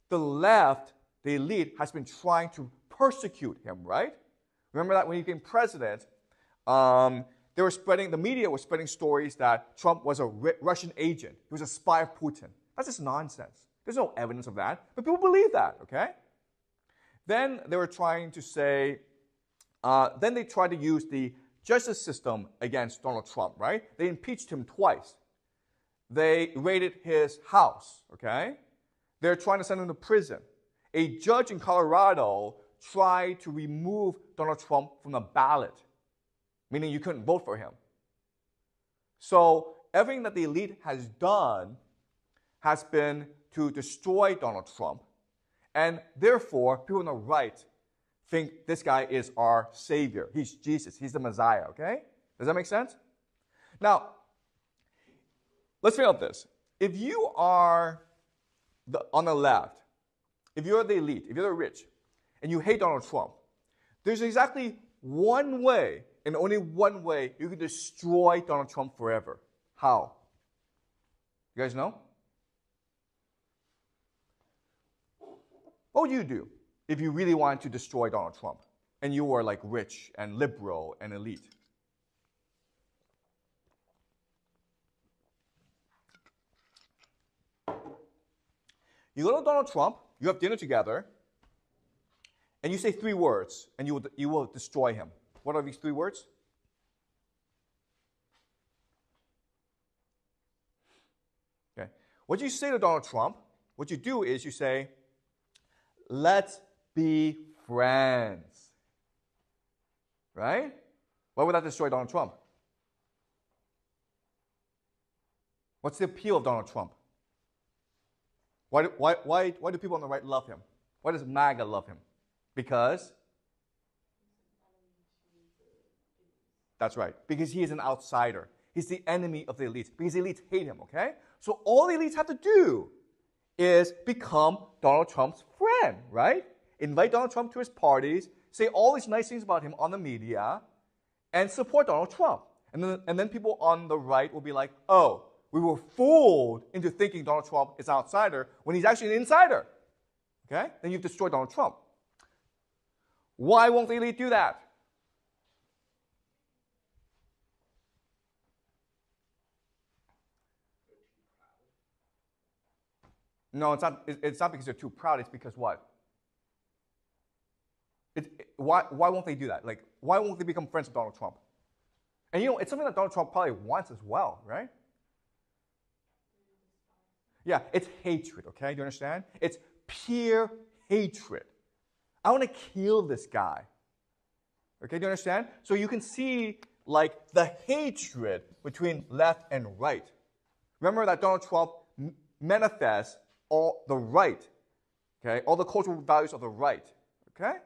the left, the elite, has been trying to persecute him, right? Remember that when he became president, the media was spreading stories that Trump was a Russian agent. He was a spy of Putin. That's just nonsense. There's no evidence of that, but people believe that, okay? Then they were trying to say, then they tried to use the justice system against Donald Trump, right? They impeached him twice. They raided his house, okay? They're trying to send him to prison. A judge in Colorado tried to remove Donald Trump from the ballot, meaning you couldn't vote for him. So everything that the elite has done has been to destroy Donald Trump. And therefore, people on the right think this guy is our savior. He's Jesus. He's the Messiah, okay? Does that make sense? Now, let's think about this. If you are on the left, if you're the elite, if you're the rich, and you hate Donald Trump, there's exactly one way, and only one way, you can destroy Donald Trump forever. How? You guys know? What would you do if you really wanted to destroy Donald Trump and you were like rich and liberal and elite? You go to Donald Trump, you have dinner together, and you say 3 words, and you will destroy him. What are these 3 words? Okay. What you say to Donald Trump, what you do is you say, let's be friends. Right? Why would that destroy Donald Trump? What's the appeal of Donald Trump? Why do people on the right love him? Why does MAGA love him? Because? That's right. Because he is an outsider. He's the enemy of the elites. Because the elites hate him, okay? So all the elites have to do is become Donald Trump's friend, right? invite Donald Trump to his parties, say all these nice things about him on the media, and support Donald Trump. And then people on the right will be like, oh, we were fooled into thinking Donald Trump is an outsider when he's actually an insider. Okay? Then you've destroyed Donald Trump. Why won't the elite do that? No, it's not because they're too proud. It's because what? Why won't they do that? Like, why won't they become friends with Donald Trump? And you know, it's something that Donald Trump probably wants as well, right? Yeah, it's hatred, okay? Do you understand? It's pure hatred. I want to kill this guy. Okay, do you understand? So you can see, like, the hatred between left and right. Remember that Donald Trump manifests all the right, okay? All the cultural values of the right, okay?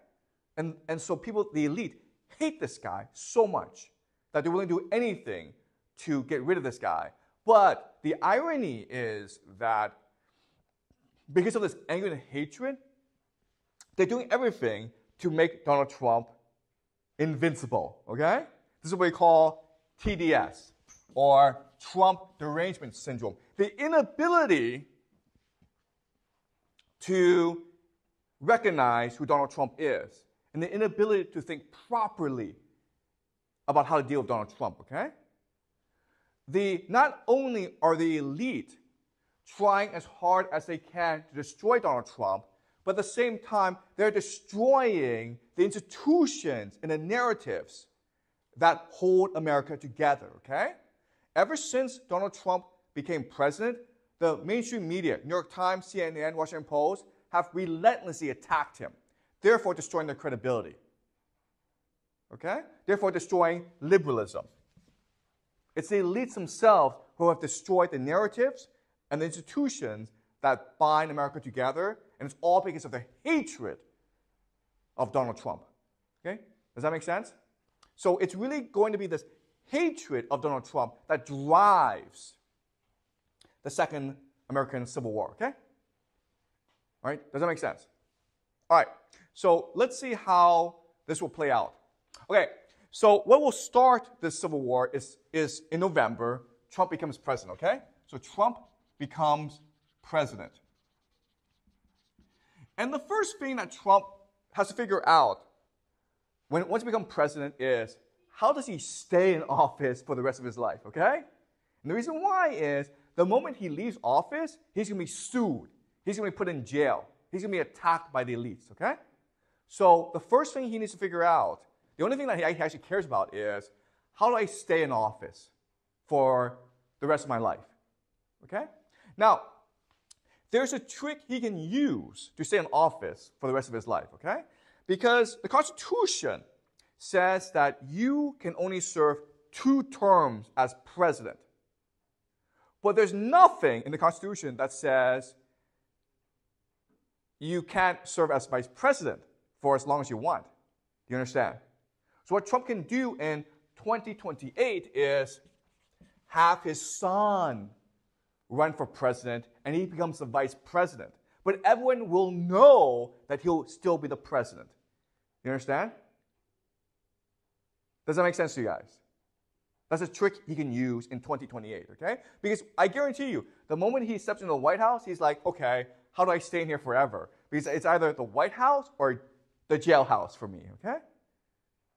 And so people, the elite, hate this guy so much that they're willing to do anything to get rid of this guy. But the irony is that because of this anger and hatred, they're doing everything to make Donald Trump invincible, okay? This is what we call TDS, or Trump derangement syndrome. The inability to recognize who Donald Trump is, and the inability to think properly about how to deal with Donald Trump, okay? Not only are the elite trying as hard as they can to destroy Donald Trump, but at the same time, they're destroying the institutions and the narratives that hold America together, okay? Ever since Donald Trump became president, the mainstream media, New York Times, CNN, Washington Post, have relentlessly attacked him, therefore destroying their credibility. Okay? Therefore destroying liberalism. It's the elites themselves who have destroyed the narratives and the institutions that bind America together, and it's all because of the hatred of Donald Trump. Okay? Does that make sense? So it's really going to be this hatred of Donald Trump that drives the Second American Civil War. Okay? All right? Does that make sense? All right. So let's see how this will play out. Okay, so what will start this Civil War is in November, Trump becomes president, okay? So Trump becomes president. And the first thing that Trump has to figure out once he becomes president is, how does he stay in office for the rest of his life, okay? And the reason why is, the moment he leaves office, he's going to be sued. He's going to be put in jail. He's going to be attacked by the elites, okay? So the first thing he needs to figure out, the only thing that he actually cares about is, how do I stay in office for the rest of my life? Okay? Now, there's a trick he can use to stay in office for the rest of his life, okay? Because the Constitution says that you can only serve 2 terms as president. But there's nothing in the Constitution that says you can't serve as vice president for as long as you want. Do you understand? So what Trump can do in 2028 is have his son run for president, and he becomes the vice president. But everyone will know that he'll still be the president. You understand? Does that make sense to you guys? That's a trick he can use in 2028, okay? Because I guarantee you, the moment he steps into the White House, he's like, okay, how do I stay in here forever? Because it's either the White House or the jailhouse for me, okay?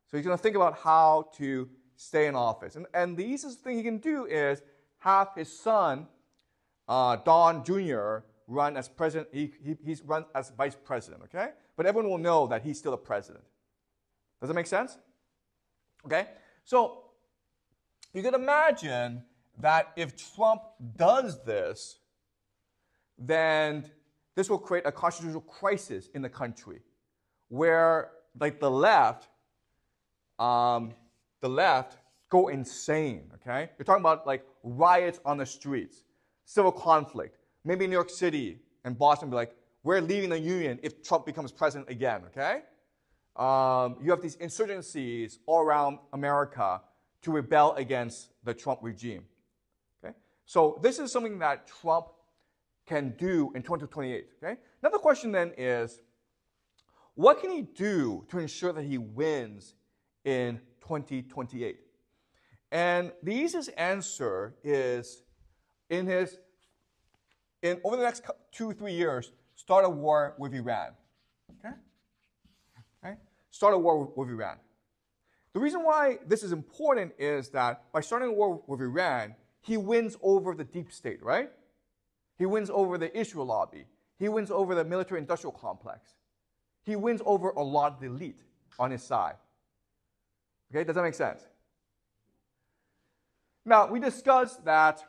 So he's going to think about how to stay in office. And the easiest thing he can do is have his son, Don Jr., run as president. He's run as vice president, okay? But everyone will know that he's still the president. Does that make sense? Okay? So you can imagine that if Trump does this, then this will create a constitutional crisis in the country where, like, the left go insane, okay? You're talking about, like, riots on the streets, civil conflict. Maybe New York City and Boston will be like, we're leaving the union if Trump becomes president again, okay? You have these insurgencies all around America to rebel against the Trump regime, okay? So this is something that Trump can do in 2028, okay? Now the question then is, what can he do to ensure that he wins in 2028? And the easiest answer is over the next 2-3 years, start a war with Iran. Okay? Right? Start a war with Iran. The reason why this is important is that by starting a war with Iran, he wins over the deep state, right? He wins over the Israel lobby. He wins over the military-industrial complex. He wins over a lot of the elite on his side. Okay, does that make sense? Now, we discussed that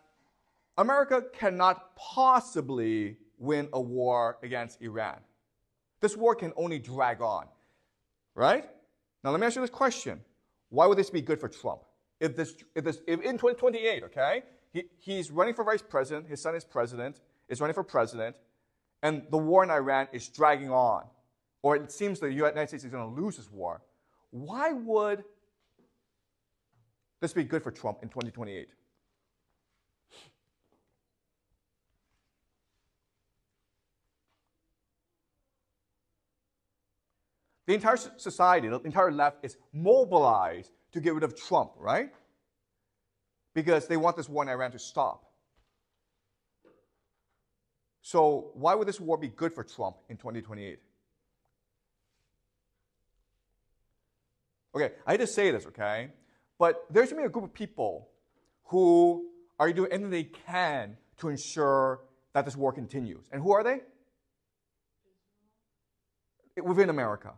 America cannot possibly win a war against Iran. This war can only drag on, right? Now, let me ask you this question. Why would this be good for Trump? If in 2028, okay, he's running for vice president, his son is running for president, and the war in Iran is dragging on, or it seems the United States is going to lose this war, why would this be good for Trump in 2028? The entire society, the entire left is mobilized to get rid of Trump, right? Because they want this war in Iran to stop. So why would this war be good for Trump in 2028? Okay, I hate to say this, okay? But there's going to be a group of people who are doing anything they can to ensure that this war continues. And who are they? Within America.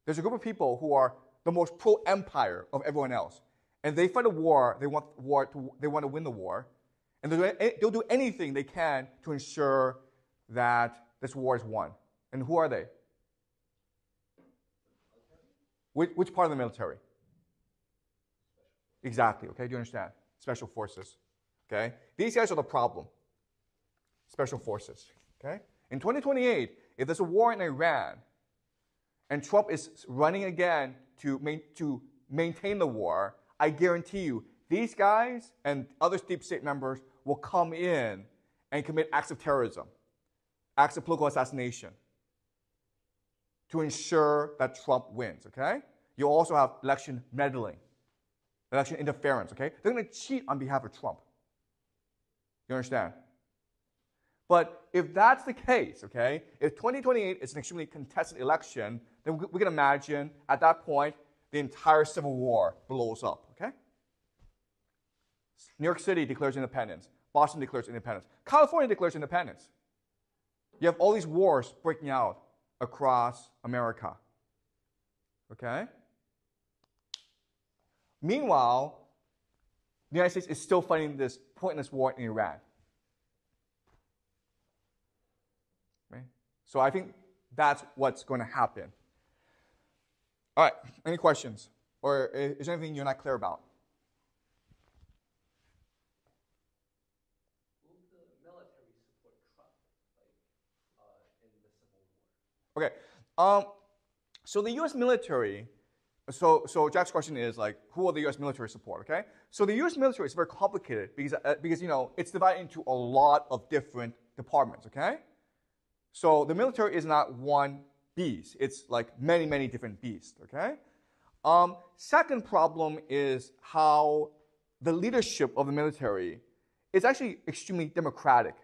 There's a group of people who are the most pro-empire of everyone else. And they fight a war, they want to win the war. And they'll do anything they can to ensure that this war is won. And who are they? Which part of the military? Exactly, okay? Do you understand? Special forces, okay? These guys are the problem. Special forces, okay? In 2028, if there's a war in Iran, and Trump is running again to maintain the war, I guarantee you, these guys and other deep state members will come in and commit acts of terrorism, acts of political assassination to ensure that Trump wins, okay? You'll also have election meddling, election interference, okay? They're going to cheat on behalf of Trump. You understand? But if that's the case, okay, if 2028 is an extremely contested election, then we can imagine at that point the entire Civil War blows up, okay? New York City declares independence. Boston declares independence. California declares independence. You have all these wars breaking out across America, okay? Meanwhile, the United States is still fighting this pointless war in Iran. Right? So I think that's what's going to happen. All right, any questions? Or is there anything you're not clear about? Will the military support Trump, in the Civil War? Okay, so the U.S. military, so Jack's question is who will the U.S. military support? Okay, so the U.S. military is very complicated because it's divided into a lot of different departments. Okay, so the military is not one beast; it's like many different beasts. Okay, second problem is how the leadership of the military is actually extremely democratic,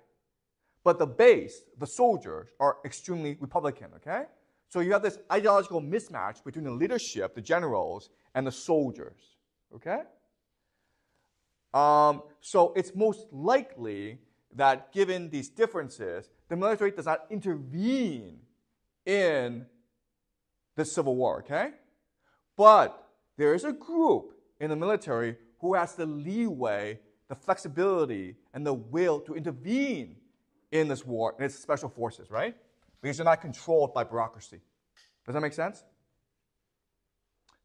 but the base, the soldiers, are extremely Republican. Okay. So you have this ideological mismatch between the leadership, the generals, and the soldiers, okay? So it's most likely that given these differences, the military does not intervene in the Civil War, okay? But there is a group in the military who has the leeway, the flexibility, and the will to intervene in this war, and it's special forces, right? Because they're not controlled by bureaucracy. Does that make sense?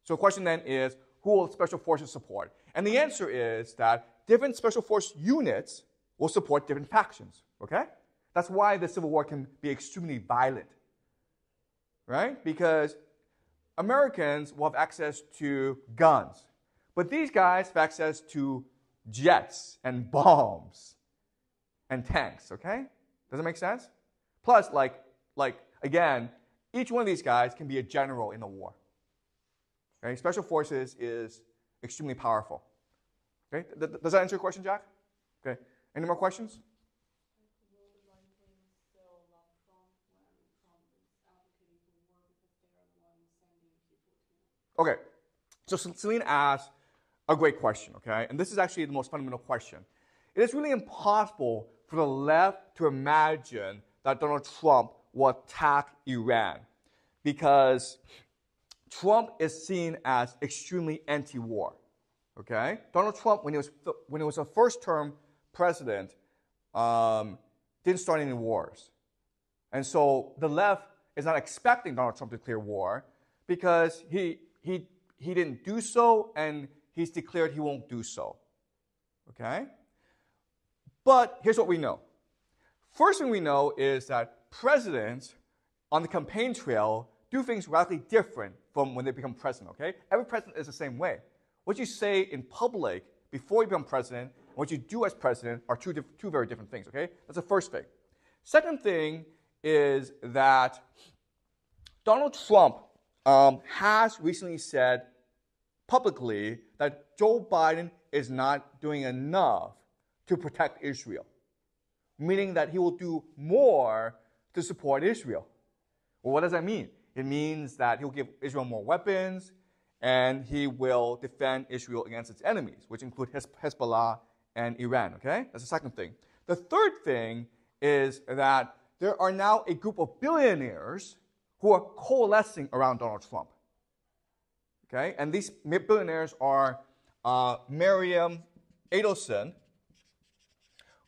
So the question then is, who will special forces support? And the answer is that different special force units will support different factions, okay? That's why the Civil War can be extremely violent, right? Because Americans will have access to guns, but these guys have access to jets and bombs and tanks, okay? Does that make sense? Plus, again, each one of these guys can be a general in a war. Okay? Special forces is extremely powerful. Okay? Does that answer your question, Jack? Okay. Any more questions? Will the right-wing still love Trump when Trump is advocating for war because they are the ones sending people to? Okay. So Celine asked a great question, okay? And this is actually the most fundamental question. It is really impossible for the left to imagine that Donald Trump will attack Iran because Trump is seen as extremely anti-war, okay? Donald Trump, when he was a first-term president, didn't start any wars. And so the left is not expecting Donald Trump to declare war because he didn't do so, and he's declared he won't do so. Okay? But here's what we know. First thing we know is that presidents on the campaign trail do things radically different from when they become president, okay? Every president is the same way. What you say in public before you become president and what you do as president are two very different things, okay? That's the first thing. Second thing is that Donald Trump has recently said publicly that Joe Biden is not doing enough to protect Israel, meaning that he will do more to support Israel. Well, what does that mean? It means that he'll give Israel more weapons and he will defend Israel against its enemies, which include Hezbollah and Iran, okay? That's the second thing. The third thing is that there are now a group of billionaires who are coalescing around Donald Trump. Okay? And these billionaires are Miriam Adelson,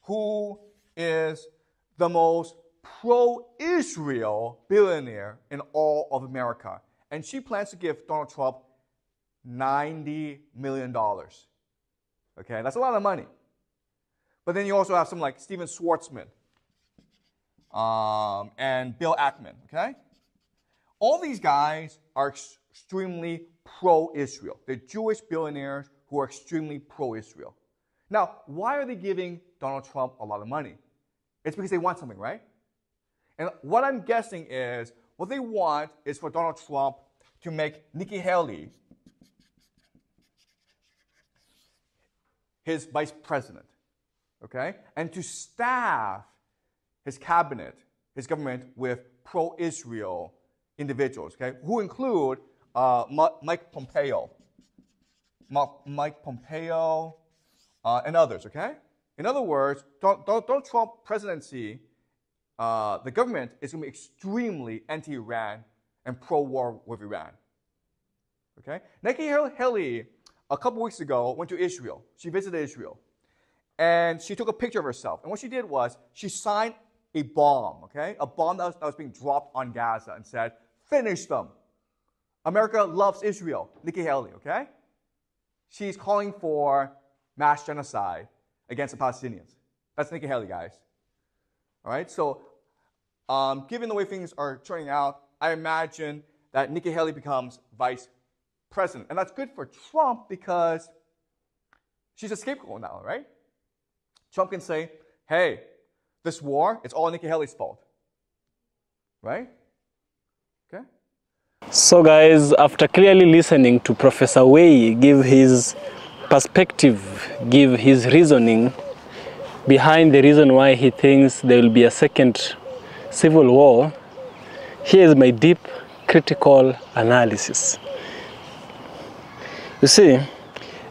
who is the most pro-Israel billionaire in all of America. And she plans to give Donald Trump $90 million. Okay? That's a lot of money. But then you also have some like Steven Schwartzman and Bill Ackman. Okay? All these guys are extremely pro-Israel. They're Jewish billionaires who are extremely pro-Israel. Now, why are they giving Donald Trump a lot of money? It's because they want something, right? And what I'm guessing is, what they want is for Donald Trump to make Nikki Haley his vice president, okay? And to staff his cabinet, his government, with pro-Israel individuals, okay, who include Mike Pompeo, and others, okay? In other words, Donald Trump presidency, the government is going to be extremely anti-Iran and pro-war with Iran, okay? Nikki Haley, a couple weeks ago, went to Israel. She visited Israel, and she took a picture of herself. And what she did was she signed a bomb, okay? A bomb that was being dropped on Gaza and said, "Finish them. America loves Israel." Nikki Haley, okay? She's calling for mass genocide against the Palestinians. That's Nikki Haley, guys. All right? So, given the way things are turning out, I imagine that Nikki Haley becomes vice president. And that's good for Trump because she's a scapegoat now, right? Trump can say, hey, this war, it's all Nikki Haley's fault. Right? Okay? So guys, after clearly listening to Professor Wei give his perspective, give his reasoning behind the reason why he thinks there will be a second civil war, here is my deep critical analysis. You see,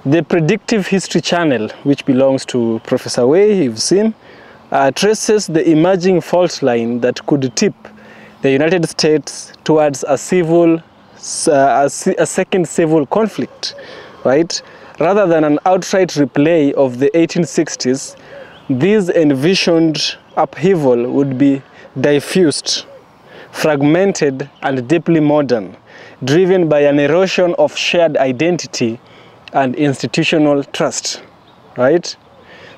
the Predictive History channel, which belongs to Professor Wei, you've seen, traces the emerging fault line that could tip the United States towards a second civil conflict, right? Rather than an outright replay of the 1860s, this envisioned upheaval would be diffused, fragmented, and deeply modern, driven by an erosion of shared identity and institutional trust, right?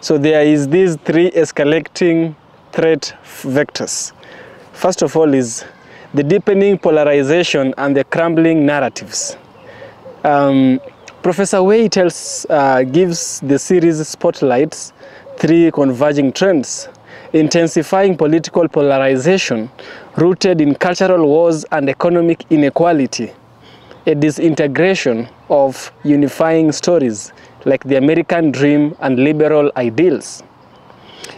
So there is these three escalating threat vectors. First of all is the deepening polarization and the crumbling narratives. Professor Wei gives the series spotlights three converging trends, intensifying political polarization rooted in cultural wars and economic inequality, a disintegration of unifying stories like the American dream and liberal ideals,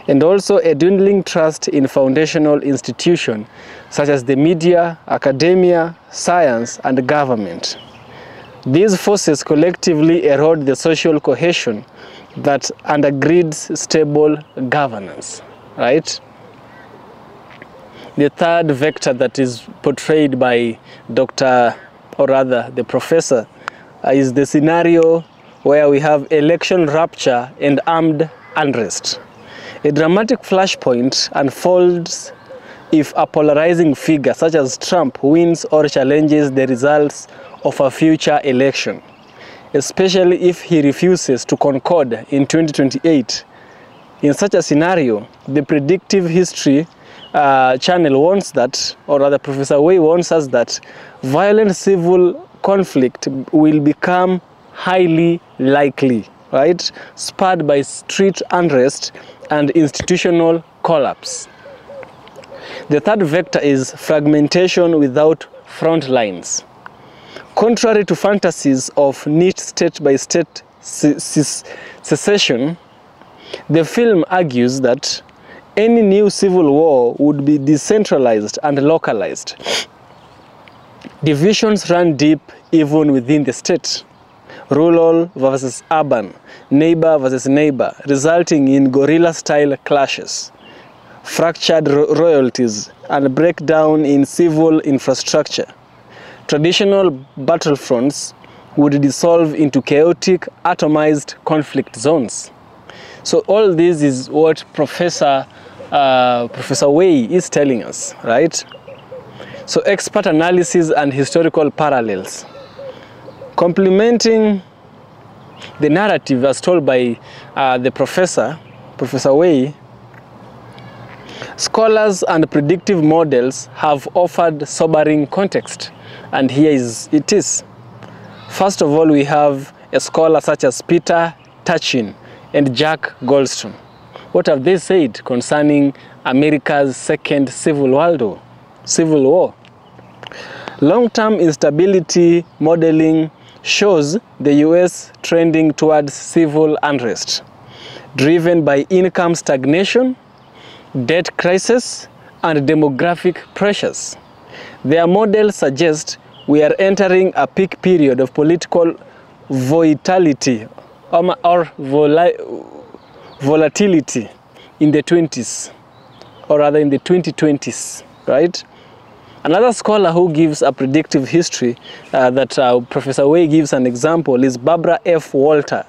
and also a dwindling trust in foundational institutions such as the media, academia, science, and government. These forces collectively erode the social cohesion that undergirds stable governance, right? The third vector that is portrayed by Dr. or rather the professor is the scenario where we have election rupture and armed unrest. A dramatic flashpoint unfolds if a polarizing figure such as Trump wins or challenges the results of a future election, especially if he refuses to concord in 2028. In such a scenario, the predictive history channel warns that, or rather Professor Wei warns us that, violent civil conflict will become highly likely, right? Spurred by street unrest and institutional collapse. The third vector is fragmentation without front lines. Contrary to fantasies of neat state-by-state secession, the film argues that any new civil war would be decentralized and localized. Divisions run deep even within the state. Rural versus urban, neighbor versus neighbor, resulting in guerrilla-style clashes, fractured royalties, and breakdown in civil infrastructure. Traditional battlefronts would dissolve into chaotic, atomized conflict zones. So all this is what Professor Wei is telling us, right? So expert analysis and historical parallels. Complementing the narrative as told by the Professor Wei, scholars and predictive models have offered sobering context, and here it is. First of all, we have a scholar such as Peter Turchin and Jack Goldstone. What have they said concerning America's second civil war? Long-term instability modeling shows the US trending towards civil unrest, driven by income stagnation, debt crisis, and demographic pressures. Their model suggests we are entering a peak period of political volatility volatility in the 20s, or rather in the 2020s, right? Another scholar who gives a predictive history that Professor Wei gives an example is Barbara F. Walter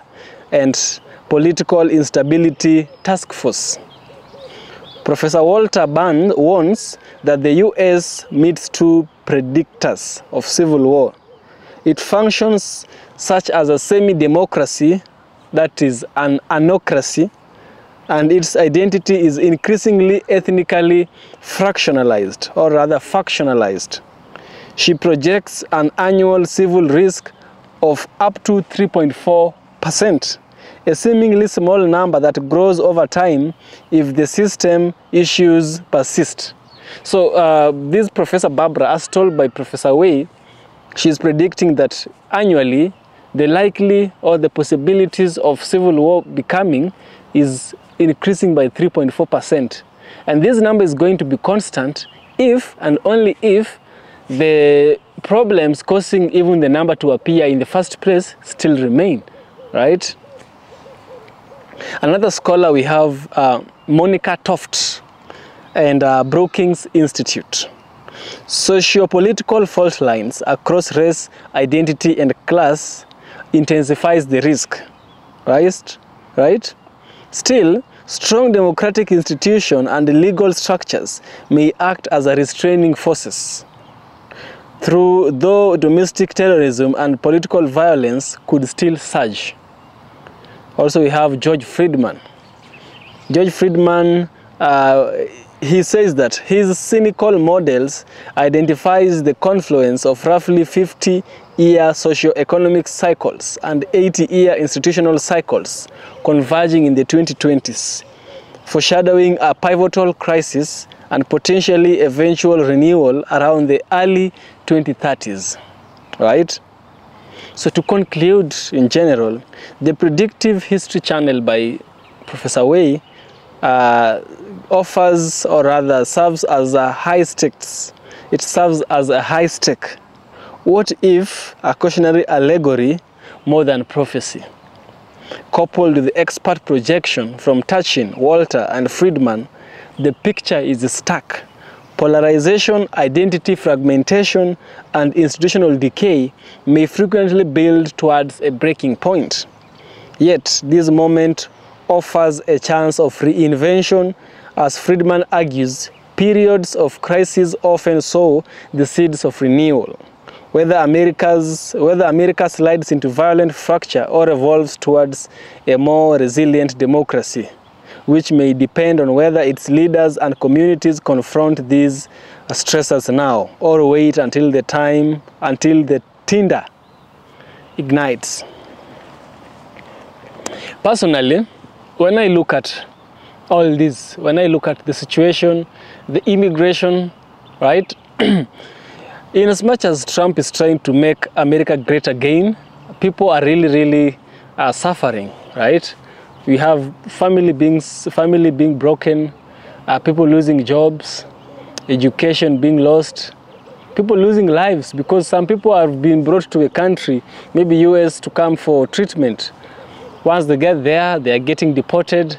and Political Instability Task Force. Professor Walter warns that the US meets two predictors of civil war. It functions such as a semi-democracy, that is an anocracy, and its identity is increasingly ethnically fractionalized, or rather factionalized. She projects an annual civil risk of up to 3.4%, a seemingly small number that grows over time if the system issues persist. So this Professor Barbara, as told by Professor Wei, she's predicting that annually the likely or the possibilities of civil war becoming is increasing by 3.4%. And this number is going to be constant if and only if the problems causing even the number to appear in the first place still remain, right? Another scholar we have, Monica Toft and Brookings Institute. Sociopolitical fault lines across race, identity, and class intensifies the risk, right? Still, strong democratic institutions and legal structures may act as a restraining forces, though domestic terrorism and political violence could still surge. Also, we have George Friedman. George Friedman, he says that his cynical models identifies the confluence of roughly 50-year socio-economic cycles and 80-year institutional cycles converging in the 2020s, foreshadowing a pivotal crisis and potentially eventual renewal around the early 2030s, right? So to conclude, in general, the predictive history channel by Professor Wei offers, or rather serves as a high stakes. It serves as a high stake. What if a cautionary allegory more than prophecy? Coupled with the expert projection from Turchin, Walter, and Friedman, the picture is stark. Polarization, identity fragmentation, and institutional decay may frequently build towards a breaking point. Yet, this moment offers a chance of reinvention. As Friedman argues, periods of crisis often sow the seeds of renewal. Whether America slides into violent fracture or evolves towards a more resilient democracy, which may depend on whether its leaders and communities confront these stressors now or wait until the tinder ignites. Personally, when I look at all this, when I look at the situation, the immigration, right? In as much as Trump is trying to make America great again, people are really suffering, right? We have family being broken, people losing jobs, education being lost, people losing lives because some people have been brought to a country, maybe US, to come for treatment. Once they get there, they are getting deported.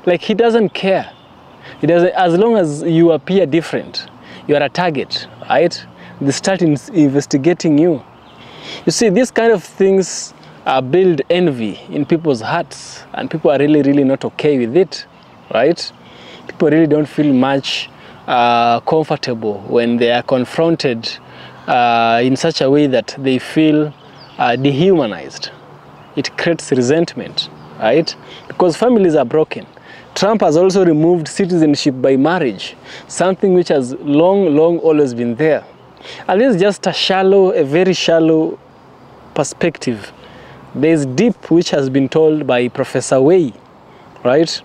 Like, he doesn't care. He doesn't, as long as you appear different, you are a target, right? They start investigating you. You see, these kind of things build envy in people's hearts, and people are really not okay with it, right? People really don't feel much comfortable when they are confronted in such a way that they feel dehumanized. It creates resentment, right? Because families are broken. Trump has also removed citizenship by marriage, something which has long always been there. And this is just a very shallow perspective. There is deep, which has been told by Professor Wei, right,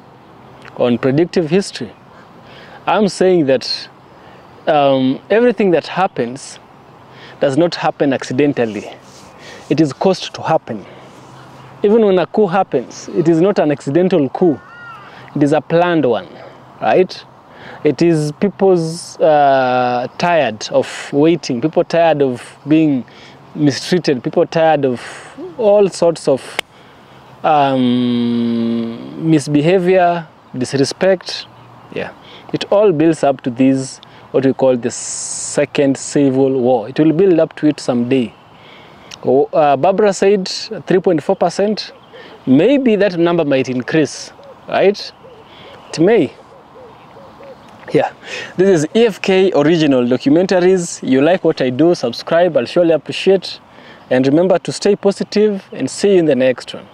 on predictive history. I'm saying that everything that happens does not happen accidentally. It is caused to happen. Even when a coup happens, it is not an accidental coup. It is a planned one, right? It is people's tired of waiting, people tired of being mistreated, people tired of all sorts of misbehavior, disrespect. Yeah, it all builds up to this, what we call the second civil war. It will build up to it someday. Barbara said 3.4%. Maybe that number might increase, right? It may. Yeah, this is EFK Original Documentaries. You like what I do, subscribe, I'll surely appreciate. And remember to stay positive, and see you in the next one.